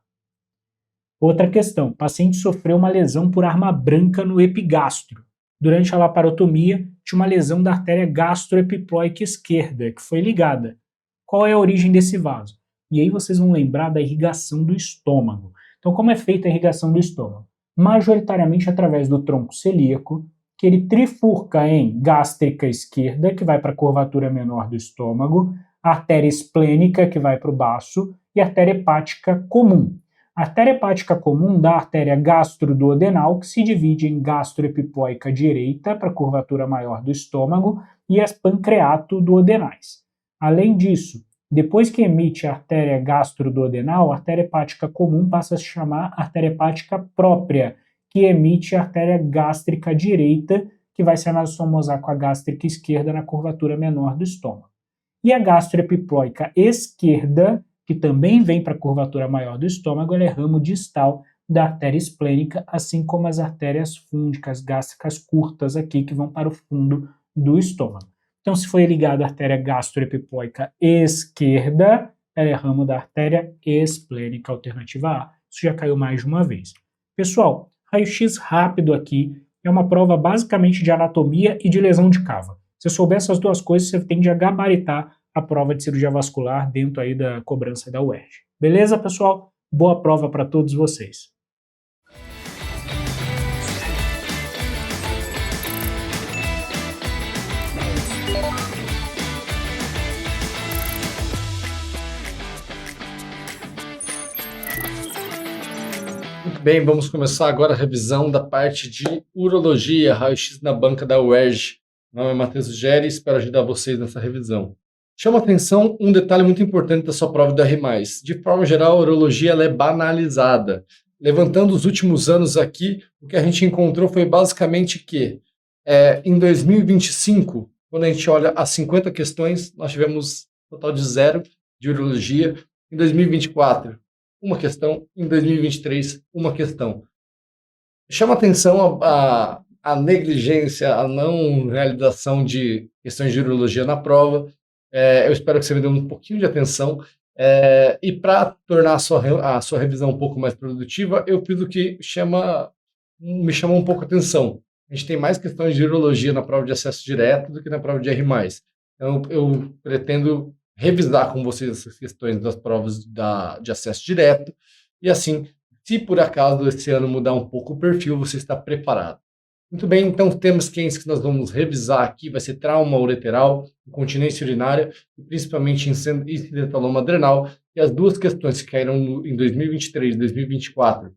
Outra questão, o paciente sofreu uma lesão por arma branca no epigastro. Durante a laparotomia, tinha uma lesão da artéria gastroepiploica esquerda, que foi ligada. Qual é a origem desse vaso? E aí vocês vão lembrar da irrigação do estômago. Então, como é feita a irrigação do estômago? Majoritariamente através do tronco celíaco, que ele trifurca em gástrica esquerda, que vai para a curvatura menor do estômago, artéria esplênica, que vai para o baço, e artéria hepática comum. A artéria hepática comum da artéria gastroduodenal, que se divide em gastroepiploica direita, para a curvatura maior do estômago, e as pancreato-duodenais. Além disso, depois que emite a artéria gastroduodenal, a artéria hepática comum passa a se chamar artéria hepática própria, que emite a artéria gástrica direita, que vai se anastomosar com a gástrica esquerda na curvatura menor do estômago. E a gastroepiploica esquerda, que também vem para a curvatura maior do estômago, ela é ramo distal da artéria esplênica, assim como as artérias fúngicas gástricas curtas aqui, que vão para o fundo do estômago. Então, se foi ligada à artéria gastroepiploica esquerda, ela é ramo da artéria esplênica, alternativa A. Isso já caiu mais de uma vez. Pessoal, raio-x rápido aqui é uma prova basicamente de anatomia e de lesão de cava. Se você souber essas duas coisas, você tende a gabaritar a prova de cirurgia vascular dentro aí da cobrança da UERJ. Beleza, pessoal? Boa prova para todos vocês. Muito bem, vamos começar agora a revisão da parte de urologia, raio-x na banca da UERJ. Meu nome é Matheus Geri e espero ajudar vocês nessa revisão. Chama atenção um detalhe muito importante da sua prova da R+. De forma geral, a urologia ela é banalizada. Levantando os últimos anos aqui, o que a gente encontrou foi basicamente que em 2025, quando a gente olha as 50 questões, nós tivemos um total de 0 de urologia. Em 2024, uma questão. Em 2023, uma questão. Chama atenção a negligência, a não realização de questões de urologia na prova. Eu espero que você me dê um pouquinho de atenção. E para tornar a sua revisão um pouco mais produtiva, eu fiz o que me chamou um pouco a atenção. A gente tem mais questões de urologia na prova de acesso direto do que na prova de R+. Então, eu pretendo revisar com vocês essas questões das provas de acesso direto. E assim, se por acaso esse ano mudar um pouco o perfil, você está preparado. Muito bem, então os temas quentes que nós vamos revisar aqui vai ser trauma ureteral, incontinência urinária e principalmente incidentaloma adrenal. E as duas questões que caíram em 2023 e 2024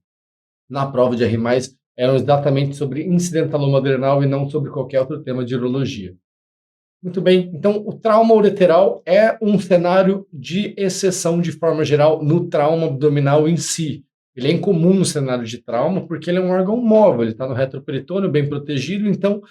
na prova de R+, eram exatamente sobre incidentaloma adrenal e não sobre qualquer outro tema de urologia. Muito bem, então o trauma ureteral é um cenário de exceção de forma geral no trauma abdominal em si. Ele é incomum no cenário de trauma porque ele é um órgão móvel, ele está no retroperitônio, bem protegido, então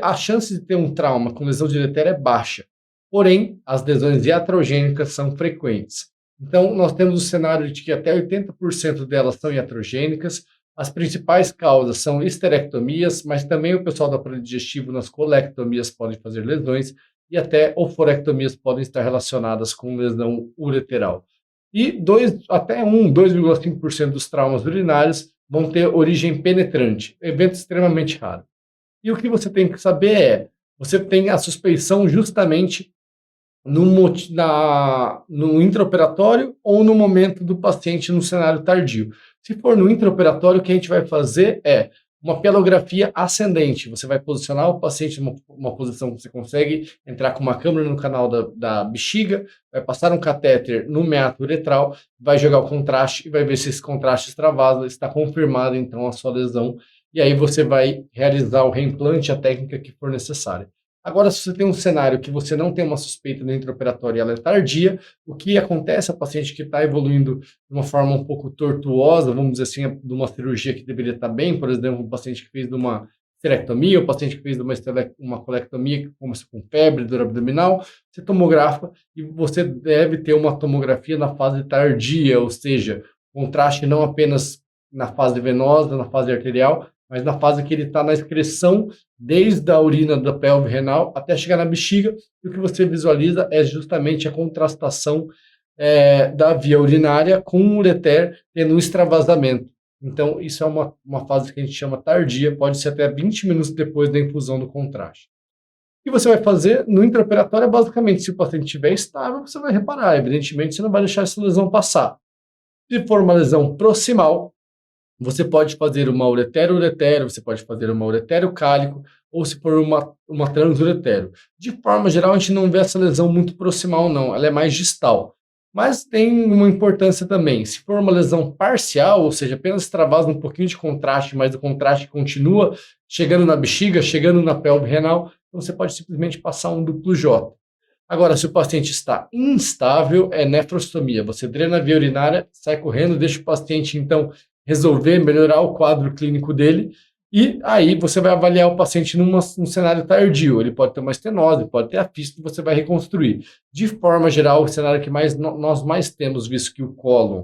a chance de ter um trauma com lesão de ureter é baixa. Porém, as lesões iatrogênicas são frequentes. Então, nós temos o cenário de que até 80% delas são iatrogênicas. As principais causas são histerectomias, mas também o pessoal do aparelho digestivo nas colectomias podem fazer lesões e até oforectomias podem estar relacionadas com lesão ureteral. E 2,5% dos traumas urinários vão ter origem penetrante, evento extremamente raro. E o que você tem que saber você tem a suspeição justamente no intraoperatório ou no momento do paciente no cenário tardio. Se for no intraoperatório, o que a gente vai fazer é uma pielografia ascendente. Você vai posicionar o paciente numa posição que você consegue entrar com uma câmera no canal da bexiga, vai passar um catéter no meato uretral, vai jogar o contraste e vai ver se esse contraste extravasa, está confirmado então a sua lesão, e aí você vai realizar o reimplante, a técnica que for necessária. Agora, se você tem um cenário que você não tem uma suspeita no intraoperatório e ela é tardia, o que acontece? A paciente que está evoluindo de uma forma um pouco tortuosa, vamos dizer assim, de uma cirurgia que deveria estar bem, por exemplo, um paciente que fez uma esterectomia, o paciente que fez uma colectomia, que começa com febre, dor abdominal, você tomografa e você deve ter uma tomografia na fase tardia, ou seja, contraste não apenas na fase venosa, na fase arterial, mas na fase que ele está na excreção, desde a urina da pelve renal até chegar na bexiga, e o que você visualiza é justamente a contrastação da via urinária com o ureter tendo um extravasamento. Então, isso é uma fase que a gente chama tardia, pode ser até 20 minutos depois da infusão do contraste. O que você vai fazer no intraoperatório é basicamente, se o paciente estiver estável, você vai reparar, evidentemente você não vai deixar essa lesão passar. Se for uma lesão proximal, você pode fazer uma uretero-uretero, você pode fazer uma uretero-cálico, ou se for uma transuretero. De forma geral, a gente não vê essa lesão muito proximal, não. Ela é mais distal. Mas tem uma importância também. Se for uma lesão parcial, ou seja, apenas extravasa um pouquinho de contraste, mas o contraste continua chegando na bexiga, chegando na pelve renal, então você pode simplesmente passar um duplo J. Agora, se o paciente está instável, é nefrostomia. Você drena a via urinária, sai correndo, deixa o paciente, então, resolver, melhorar o quadro clínico dele, e aí você vai avaliar o paciente num cenário tardio. Ele pode ter uma estenose, pode ter a fístula, você vai reconstruir. De forma geral, o cenário que nós mais temos, visto que o cólon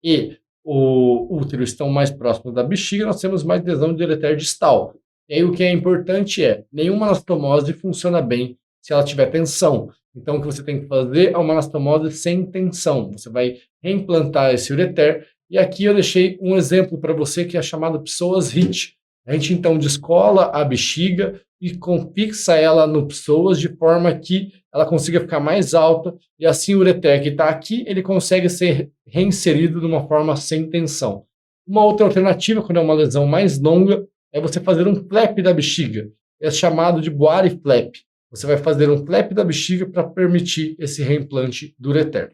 e o útero estão mais próximos da bexiga, nós temos mais lesão de ureter distal. E aí o que é importante é, nenhuma anastomose funciona bem se ela tiver tensão. Então o que você tem que fazer é uma anastomose sem tensão. Você vai reimplantar esse ureter. E aqui eu deixei um exemplo para você que é chamado psoas HIT. A gente então descola a bexiga e fixa ela no psoas de forma que ela consiga ficar mais alta e assim o ureter que está aqui, ele consegue ser reinserido de uma forma sem tensão. Uma outra alternativa, quando é uma lesão mais longa, é você fazer um flap da bexiga. É chamado de Boire flap. Você vai fazer um flap da bexiga para permitir esse reimplante do ureter.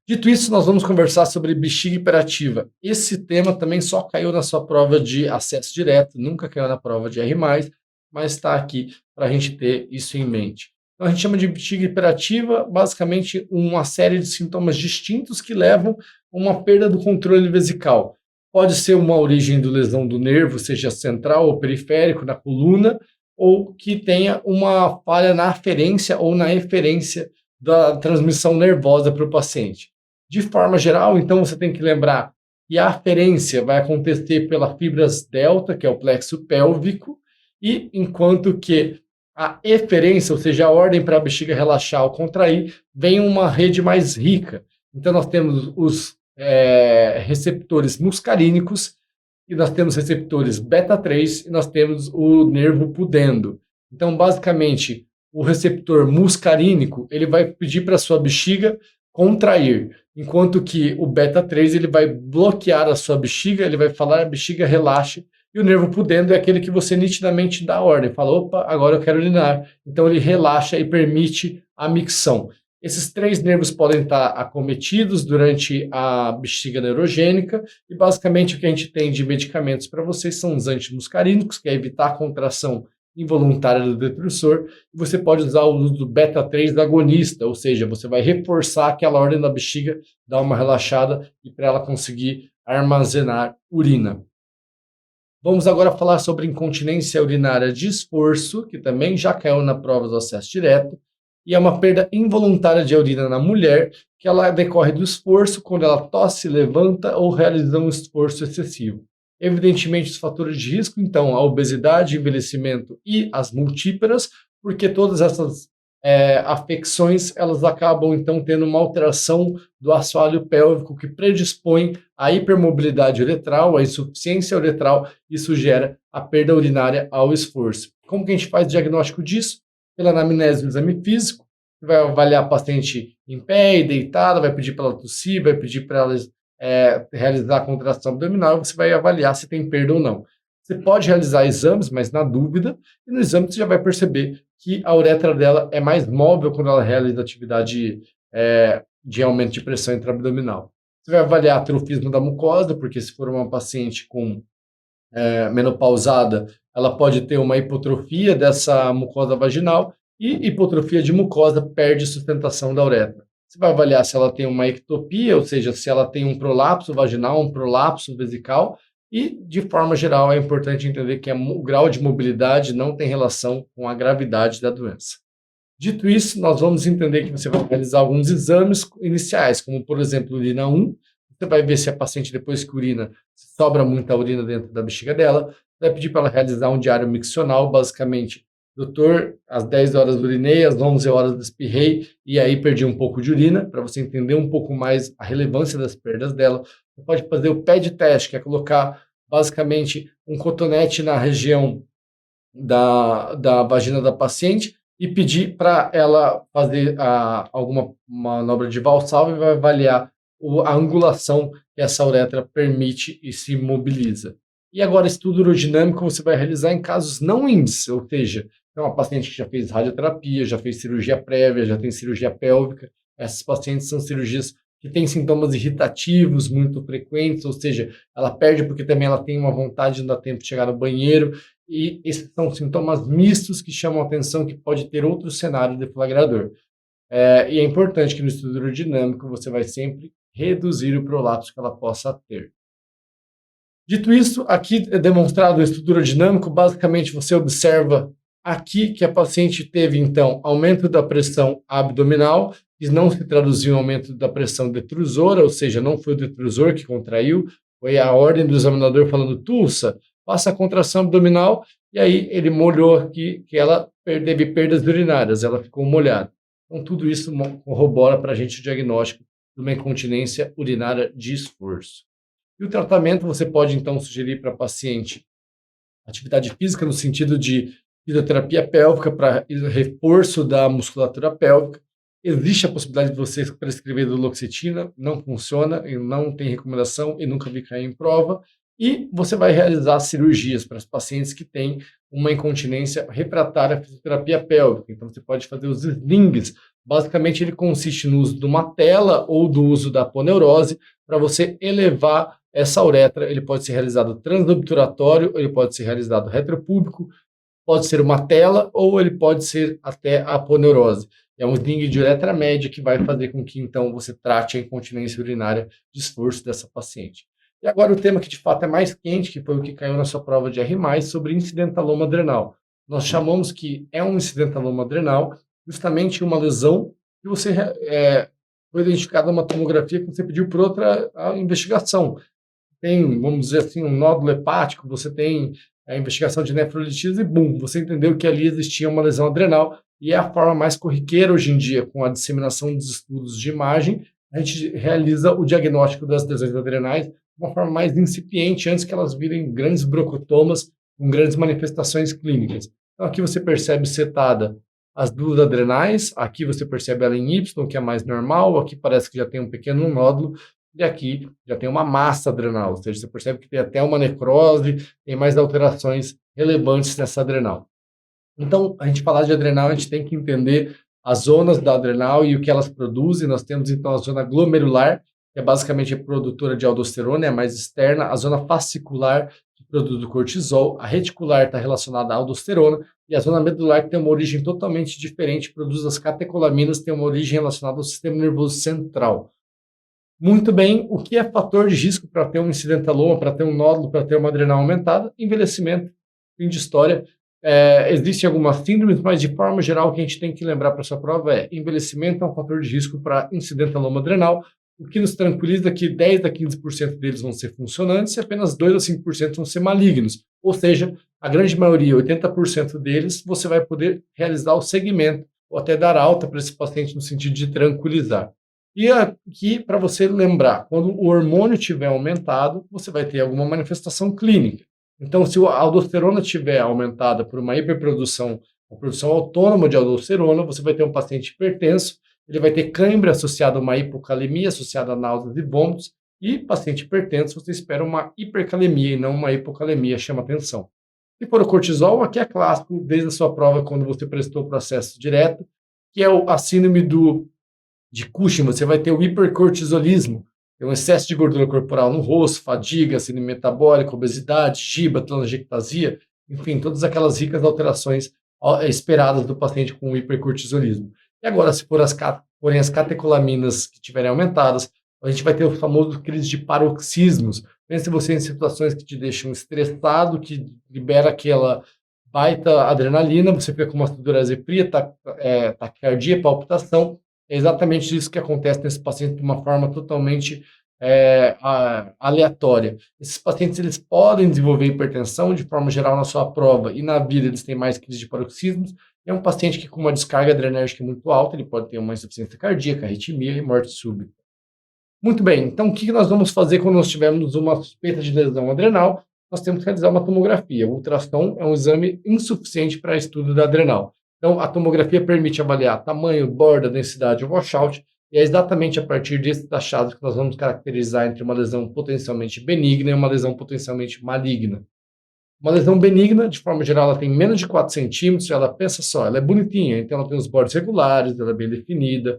Dito isso, nós vamos conversar sobre bexiga hiperativa. Esse tema também só caiu na sua prova de acesso direto, nunca caiu na prova de R+, mas está aqui para a gente ter isso em mente. Então a gente chama de bexiga hiperativa, basicamente uma série de sintomas distintos que levam a uma perda do controle vesical. Pode ser uma origem de lesão do nervo, seja central ou periférico, na coluna, ou que tenha uma falha na aferência ou na eferência da transmissão nervosa para o paciente. De forma geral, então, você tem que lembrar que a aferência vai acontecer pela fibras delta, que é o plexo pélvico, e enquanto que a eferência, ou seja, a ordem para a bexiga relaxar ou contrair, vem uma rede mais rica. Então, nós temos os receptores muscarínicos, e nós temos receptores beta-3, e nós temos o nervo pudendo. Então, basicamente, o receptor muscarínico, ele vai pedir para a sua bexiga contrair, enquanto que o beta-3 ele vai bloquear a sua bexiga, ele vai falar a bexiga relaxe, e o nervo pudendo é aquele que você nitidamente dá ordem, fala, opa, agora eu quero urinar, então ele relaxa e permite a micção. Esses 3 nervos podem estar acometidos durante a bexiga neurogênica, e basicamente o que a gente tem de medicamentos para vocês são os antimuscarínicos, que é evitar a contração involuntária do depressor, e você pode usar o uso do beta-3 agonista, ou seja, você vai reforçar aquela ordem da bexiga, dar uma relaxada e para ela conseguir armazenar urina. Vamos agora falar sobre incontinência urinária de esforço, que também já caiu na prova do acesso direto, e é uma perda involuntária de urina na mulher, que ela decorre do esforço quando ela tosse, levanta ou realiza um esforço excessivo. Evidentemente, os fatores de risco, então, a obesidade, envelhecimento e as multíparas, porque todas essas afecções, elas acabam, então, tendo uma alteração do assoalho pélvico que predispõe à hipermobilidade uretral, à insuficiência uretral, isso gera a perda urinária ao esforço. Como que a gente faz o diagnóstico disso? Pela anamnese do exame físico, vai avaliar a paciente em pé e deitada, vai pedir para ela tossir, vai pedir para ela realizar a contração abdominal, você vai avaliar se tem perda ou não. Você pode realizar exames, mas na dúvida, e no exame você já vai perceber que a uretra dela é mais móvel quando ela realiza atividade de aumento de pressão intraabdominal. Você vai avaliar atrofismo da mucosa, porque se for uma paciente com menopausada, ela pode ter uma hipotrofia dessa mucosa vaginal, e hipotrofia de mucosa perde sustentação da uretra. Você vai avaliar se ela tem uma ectopia, ou seja, se ela tem um prolapso vaginal, um prolapso vesical, e, de forma geral, é importante entender que o grau de mobilidade não tem relação com a gravidade da doença. Dito isso, nós vamos entender que você vai realizar alguns exames iniciais, como, por exemplo, urina 1. Você vai ver se a paciente, depois que urina, se sobra muita urina dentro da bexiga dela. Você vai pedir para ela realizar um diário miccional, basicamente, doutor, às 10 horas urinei, às 11 horas espirrei, e aí perdi um pouco de urina, para você entender um pouco mais a relevância das perdas dela. Você pode fazer o PED teste, que é colocar, basicamente, um cotonete na região da vagina da paciente e pedir para ela fazer alguma manobra de Valsalva e vai avaliar a angulação que essa uretra permite e se mobiliza. E agora, estudo urodinâmico você vai realizar em casos não índice, ou seja, é uma paciente que já fez radioterapia, já fez cirurgia prévia, já tem cirurgia pélvica. Essas pacientes são cirurgias que tem sintomas irritativos muito frequentes, ou seja, ela perde porque também ela tem uma vontade de não dar tempo de chegar no banheiro, e esses são sintomas mistos que chamam a atenção que pode ter outro cenário deflagrador. E é importante que no estudo urodinâmico você vai sempre reduzir o prolapso que ela possa ter. Dito isso, aqui é demonstrado o estudo urodinâmico, basicamente você observa aqui que a paciente teve, então, aumento da pressão abdominal, que não se traduziu em aumento da pressão detrusora, ou seja, não foi o detrusor que contraiu, foi a ordem do examinador falando, Tulsa, faça a contração abdominal, e aí ele molhou aqui que ela teve perdas urinárias, ela ficou molhada. Então, tudo isso corrobora para a gente o diagnóstico de uma incontinência urinária de esforço. E o tratamento você pode, então, sugerir para a paciente atividade física no sentido de fisioterapia pélvica para reforço da musculatura pélvica. Existe a possibilidade de você prescrever duloxetina, não funciona, não tem recomendação e nunca vi cair em prova. E você vai realizar cirurgias para os pacientes que têm uma incontinência refratária à fisioterapia pélvica. Então, você pode fazer os slings. Basicamente, ele consiste no uso de uma tela ou do uso da aponeurose para você elevar essa uretra. Ele pode ser realizado transobturatório, ele pode ser realizado retropúbico, pode ser uma tela ou ele pode ser até a aponeurose. É um sling de uretra média que vai fazer com que, então, você trate a incontinência urinária de esforço dessa paciente. E agora o tema que de fato é mais quente, que foi o que caiu na sua prova de R+, sobre incidentaloma adrenal. Nós chamamos que é um incidentaloma adrenal justamente uma lesão que você foi identificada numa tomografia que você pediu por outra investigação. Tem, vamos dizer assim, um nódulo hepático, você tem a investigação de nefrolitise e, bum, você entendeu que ali existia uma lesão adrenal e é a forma mais corriqueira hoje em dia, com a disseminação dos estudos de imagem, a gente realiza o diagnóstico das lesões adrenais de uma forma mais incipiente, antes que elas virem grandes brocotomas com grandes manifestações clínicas. Então aqui você percebe setada as duas adrenais, aqui você percebe ela em Y, que é mais normal, aqui parece que já tem um pequeno nódulo, e aqui já tem uma massa adrenal, ou seja, você percebe que tem até uma necrose, tem mais alterações relevantes nessa adrenal. Então, a gente falar de adrenal, a gente tem que entender as zonas da adrenal e o que elas produzem. Nós temos, então, a zona glomerular, que é basicamente a produtora de aldosterona, é a mais externa, a zona fascicular, que produz o cortisol, a reticular está relacionada à aldosterona, e a zona medular, que tem uma origem totalmente diferente, produz as catecolaminas, tem uma origem relacionada ao sistema nervoso central. Muito bem, o que é fator de risco para ter um incidentaloma, para ter um nódulo, para ter uma adrenal aumentada? Envelhecimento, fim de história. Existem algumas síndromes, mas de forma geral o que a gente tem que lembrar para essa prova é envelhecimento é um fator de risco para incidentaloma adrenal, o que nos tranquiliza que 10 a 15% deles vão ser funcionantes e apenas 2 a 5% vão ser malignos. Ou seja, a grande maioria, 80% deles, você vai poder realizar o segmento ou até dar alta para esse paciente no sentido de tranquilizar. E aqui, para você lembrar, quando o hormônio estiver aumentado, você vai ter alguma manifestação clínica. Então, se a aldosterona estiver aumentada por uma hiperprodução, uma produção autônoma de aldosterona, você vai ter um paciente hipertenso, ele vai ter cãibra associada a uma hipocalemia, associada a náuseas e vômitos, e paciente hipertenso, você espera uma hipercalemia e não uma hipocalemia, chama atenção. Se for o cortisol, aqui é clássico, desde a sua prova, quando você prestou o processo direto, que é a síndrome de Cushing, você vai ter o hipercortisolismo, tem um excesso de gordura corporal no rosto, fadiga, síndrome metabólica, obesidade, giba, telangiectasia, enfim, todas aquelas ricas alterações esperadas do paciente com hipercortisolismo. E agora, se for forem as catecolaminas que estiverem aumentadas, a gente vai ter o famoso crise de paroxismos. Pense você em situações que te deixam estressado, que libera aquela baita adrenalina, você fica com uma sudorese fria, taquicardia, palpitação. É exatamente isso que acontece nesse paciente de uma forma totalmente aleatória. Esses pacientes eles podem desenvolver hipertensão de forma geral na sua prova e na vida eles têm mais crise de paroxismos. É um paciente que com uma descarga adrenérgica muito alta, ele pode ter uma insuficiência cardíaca, arritmia e morte súbita. Muito bem, então o que nós vamos fazer quando nós tivermos uma suspeita de lesão adrenal? Nós temos que realizar uma tomografia. O ultrassom é um exame insuficiente para estudo da adrenal. Então, a tomografia permite avaliar tamanho, borda, densidade e washout, e é exatamente a partir desses achados que nós vamos caracterizar entre uma lesão potencialmente benigna e uma lesão potencialmente maligna. Uma lesão benigna, de forma geral, ela tem menos de 4 centímetros, ela, pensa só, ela é bonitinha, então ela tem os bordes regulares, ela é bem definida,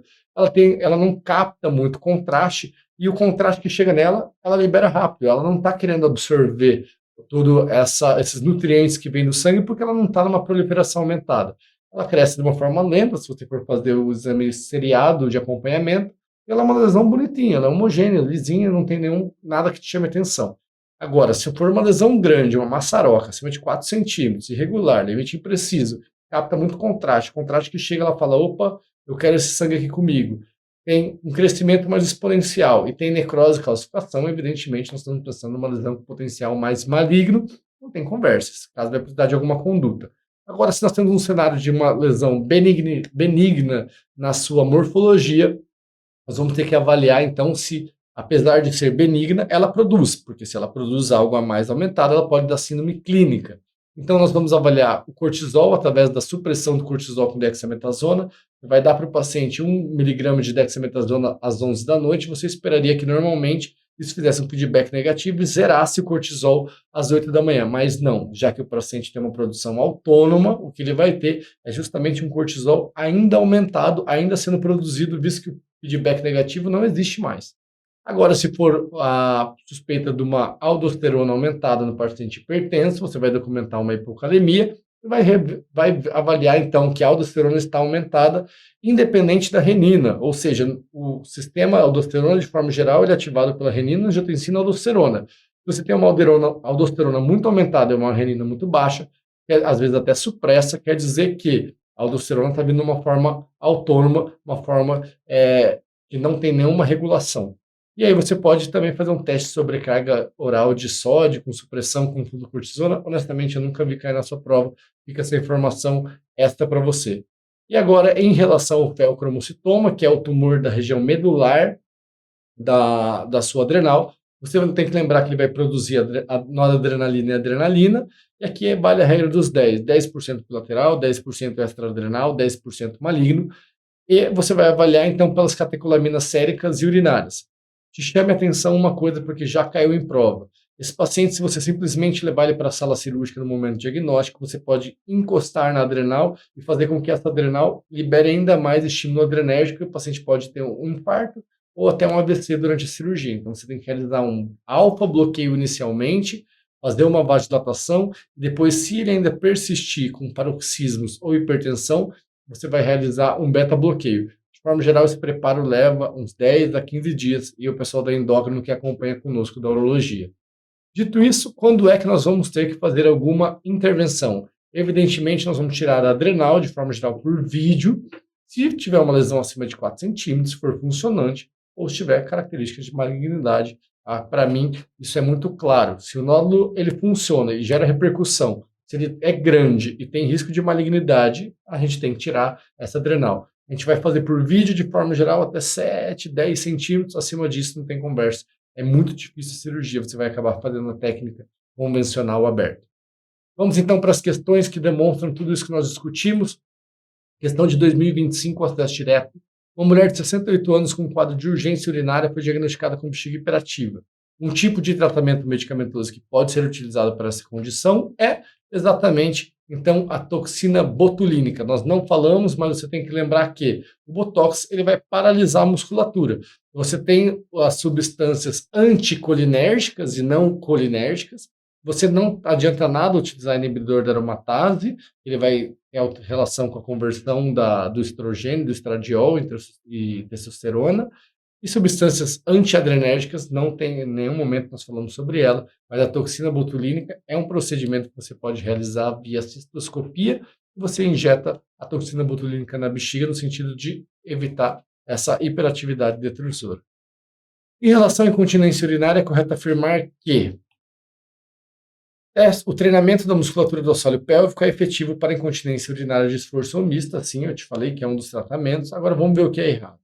ela não capta muito contraste, e o contraste que chega nela, ela libera rápido, ela não está querendo absorver todos esses nutrientes que vêm do sangue, porque ela não está numa proliferação aumentada. Ela cresce de uma forma lenta, se você for fazer o exame seriado de acompanhamento, ela é uma lesão bonitinha, ela é homogênea, lisinha, não tem nada que te chame atenção. Agora, se for uma lesão grande, uma maçaroca, acima de 4 centímetros, irregular, limite impreciso, capta muito contraste que chega, ela fala, opa, eu quero esse sangue aqui comigo. Tem um crescimento mais exponencial e tem necrose e calcificação, evidentemente nós estamos pensando numa lesão com potencial mais maligno, não tem conversa, esse caso vai precisar de alguma conduta. Agora, se nós temos um cenário de uma lesão benigna na sua morfologia, nós vamos ter que avaliar, então, se, apesar de ser benigna, ela produz, porque se ela produz algo a mais aumentado, ela pode dar síndrome clínica. Então, nós vamos avaliar o cortisol através da supressão do cortisol com dexametasona. Vai dar para o paciente 1 miligrama de dexametasona às 11 da noite. Você esperaria que, normalmente, isso fizesse um feedback negativo e zerasse o cortisol às 8 da manhã. Mas não, já que o paciente tem uma produção autônoma, o que ele vai ter é justamente um cortisol ainda aumentado, ainda sendo produzido, visto que o feedback negativo não existe mais. Agora, se for a suspeita de uma aldosterona aumentada no paciente hipertenso, você vai documentar uma hipocalemia e vai avaliar, então, que a aldosterona está aumentada, independente da renina, ou seja, o sistema aldosterona, de forma geral, ele é ativado pela renina, angiotensina e aldosterona. Se você tem uma aldosterona muito aumentada e uma renina muito baixa, que às vezes até supressa, quer dizer que a aldosterona está vindo de uma forma autônoma, uma forma que não tem nenhuma regulação. E aí você pode também fazer um teste de sobrecarga oral de sódio, com supressão com fluocortisona. Honestamente, eu nunca vi cair na sua prova. Fica essa informação extra para você. E agora, em relação ao feocromocitoma, que é o tumor da região medular da sua adrenal, você tem que lembrar que ele vai produzir a noradrenalina e a adrenalina. E aqui vale a regra dos 10. 10% bilateral, 10% extraadrenal, 10% maligno. E você vai avaliar, então, pelas catecolaminas séricas e urinárias. Te chame a atenção uma coisa, porque já caiu em prova. Esse paciente, se você simplesmente levar ele para a sala cirúrgica no momento diagnóstico, você pode encostar na adrenal e fazer com que essa adrenal libere ainda mais estímulo adrenérgico e o paciente pode ter um infarto ou até um AVC durante a cirurgia. Então, você tem que realizar um alfa-bloqueio inicialmente, fazer uma vasodilatação, e depois, se ele ainda persistir com paroxismos ou hipertensão, você vai realizar um beta-bloqueio. De forma geral, esse preparo leva uns 10 a 15 dias e o pessoal da endócrino que acompanha conosco da urologia. Dito isso, quando é que nós vamos ter que fazer alguma intervenção? Evidentemente, nós vamos tirar a adrenal, de forma geral, por vídeo, se tiver uma lesão acima de 4 centímetros, se for funcionante, ou se tiver características de malignidade. Para mim, isso é muito claro. Se o nódulo ele funciona e gera repercussão, se ele é grande e tem risco de malignidade, a gente tem que tirar essa adrenal. A gente vai fazer por vídeo, de forma geral, até 7, 10 centímetros. Acima disso, não tem conversa. É muito difícil a cirurgia. Você vai acabar fazendo uma técnica convencional aberta. Vamos, então, para as questões que demonstram tudo isso que nós discutimos. Questão de 2025, acesso direto. Uma mulher de 68 anos com quadro de urgência urinária foi diagnosticada com bexiga hiperativa. Um tipo de tratamento medicamentoso que pode ser utilizado para essa condição é exatamente, então, a toxina botulínica. Nós não falamos, mas você tem que lembrar que o botox ele vai paralisar a musculatura. Você tem as substâncias anticolinérgicas e não colinérgicas. Você não adianta nada utilizar inibidor da aromatase, ele vai ter relação com a conversão do estrogênio, do estradiol e testosterona. E substâncias antiadrenérgicas, não tem em nenhum momento nós falamos sobre ela, mas a toxina botulínica é um procedimento que você pode realizar via cistoscopia, e você injeta a toxina botulínica na bexiga no sentido de evitar essa hiperatividade detrusora. Em relação à incontinência urinária, é correto afirmar que o treinamento da musculatura do assoalho pélvico é efetivo para incontinência urinária de esforço ou mista, sim, eu te falei que é um dos tratamentos. Agora vamos ver o que é errado.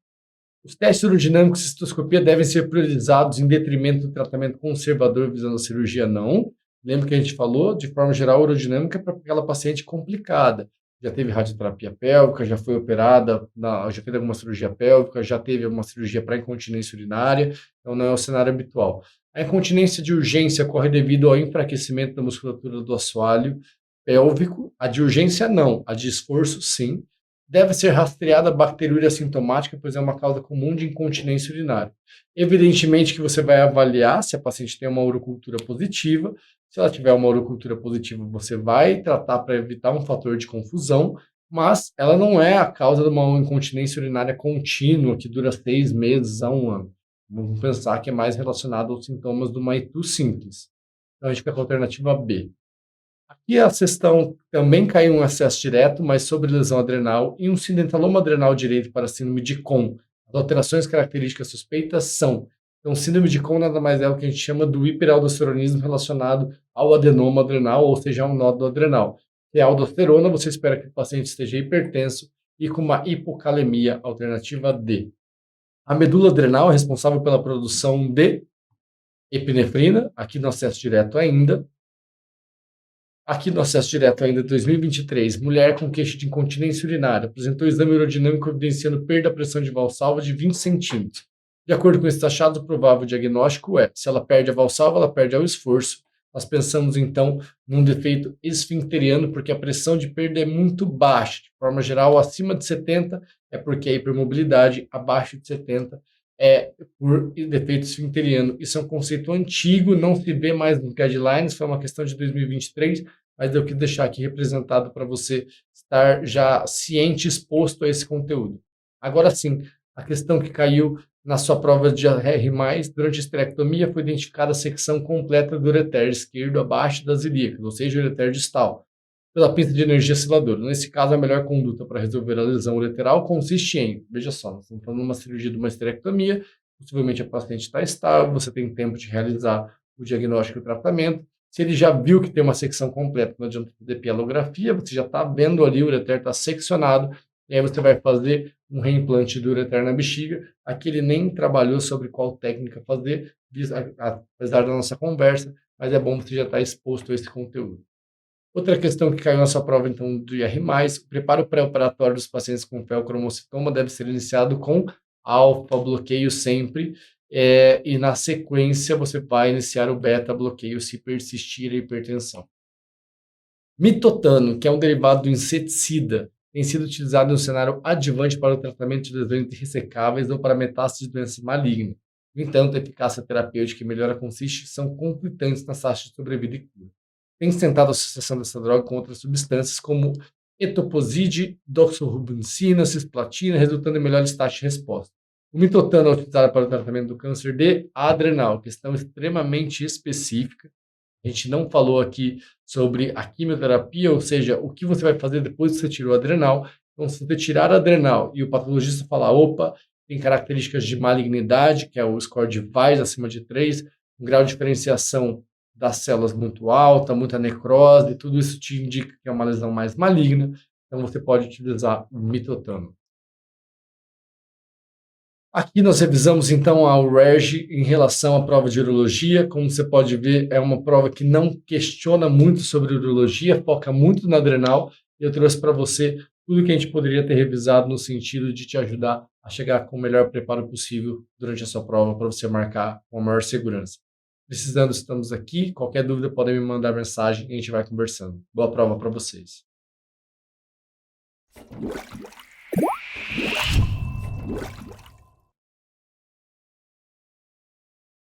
Os testes urodinâmicos e cistoscopia devem ser priorizados em detrimento do tratamento conservador visando a cirurgia? Não. Lembra que a gente falou, de forma geral, urodinâmica é para aquela paciente complicada. já teve radioterapia pélvica, já foi operada, já fez alguma cirurgia pélvica, já teve uma cirurgia para incontinência urinária, então não é o cenário habitual. A incontinência de urgência ocorre devido ao enfraquecimento da musculatura do assoalho pélvico, a de urgência não, a de esforço sim. Deve ser rastreada a bacteriúria assintomática, pois é uma causa comum de incontinência urinária. Evidentemente que você vai avaliar se a paciente tem uma urocultura positiva. Se ela tiver uma urocultura positiva, você vai tratar para evitar um fator de confusão, mas ela não é a causa de uma incontinência urinária contínua, que dura 6 meses a 1 ano. Vamos pensar que é mais relacionado aos sintomas de uma ITU simples. Então a gente fica com a alternativa B. Aqui a questão também caiu um acesso direto, mas sobre lesão adrenal e um sidentaloma adrenal direito para síndrome de Kohn. As alterações características suspeitas são, então, síndrome de Kohn nada mais é o que a gente chama do hiperaldosteronismo relacionado ao adenoma adrenal, ou seja, ao nódulo adrenal. Que é a aldosterona, você espera que o paciente esteja hipertenso e com uma hipocalemia, alternativa D. A medula adrenal é responsável pela produção de epinefrina, aqui no acesso direto ainda. Aqui no acesso direto ainda de 2023, mulher com queixa de incontinência urinária apresentou exame urodinâmico evidenciando perda da pressão de valsalva de 20 centímetros. De acordo com esses achados, o provável diagnóstico é, se ela perde a valsalva, ela perde ao esforço. Nós pensamos então num defeito esfincteriano, porque a pressão de perda é muito baixa. De forma geral, acima de 70 é porque é hipermobilidade, abaixo de 70 é por defeito esfincteriano. Isso é um conceito antigo, não se vê mais nos guidelines, foi uma questão de 2023, mas eu quis deixar aqui representado para você estar já ciente, exposto a esse conteúdo. Agora sim, a questão que caiu na sua prova de R+, durante a esterectomia foi identificada a secção completa do ureter esquerdo abaixo das ilíacas, ou seja, o ureter distal, pela pinça de energia osciladora. Nesse caso, a melhor conduta para resolver a lesão ureteral consiste em, veja só, nós estamos falando de uma cirurgia de uma esterectomia, possivelmente a paciente está estável, você tem tempo de realizar o diagnóstico e o tratamento. Se ele já viu que tem uma secção completa, não adianta fazer pielografia, você já está vendo ali, o ureter está seccionado, e aí você vai fazer um reimplante do ureter na bexiga. Aqui ele nem trabalhou sobre qual técnica fazer, apesar da nossa conversa, mas é bom você já estar exposto a esse conteúdo. Outra questão que caiu na sua prova, então, do IR+, o preparo pré-operatório dos pacientes com feocromocitoma deve ser iniciado com alfa-bloqueio sempre, e na sequência você vai iniciar o beta-bloqueio se persistir a hipertensão. Mitotano, que é um derivado do inseticida, tem sido utilizado no cenário adjuvante para o tratamento de lesões ressecáveis ou para metástase de doenças malignas. No entanto, a eficácia terapêutica e melhora consiste são conflitantes nas taxas de sobrevida e cura. Tem-se tentado a associação dessa droga com outras substâncias como etoposide, doxorubicina, cisplatina, resultando em melhores taxas de resposta. O mitotano é utilizado para o tratamento do câncer de adrenal, questão extremamente específica. A gente não falou aqui sobre a quimioterapia, ou seja, o que você vai fazer depois que você tirou a adrenal. Então, se você tirar a adrenal e o patologista falar, opa, tem características de malignidade, que é o score de VAIS acima de 3, um grau de diferenciação das células muito alta, muita necrose, tudo isso te indica que é uma lesão mais maligna, então você pode utilizar o mitotano. Aqui nós revisamos então a UERJ em relação à prova de urologia. Como você pode ver, é uma prova que não questiona muito sobre urologia, foca muito na adrenal. E eu trouxe para você tudo que a gente poderia ter revisado no sentido de te ajudar a chegar com o melhor preparo possível durante a sua prova para você marcar com a maior segurança. Precisando, estamos aqui. Qualquer dúvida, podem me mandar mensagem e a gente vai conversando. Boa prova para vocês.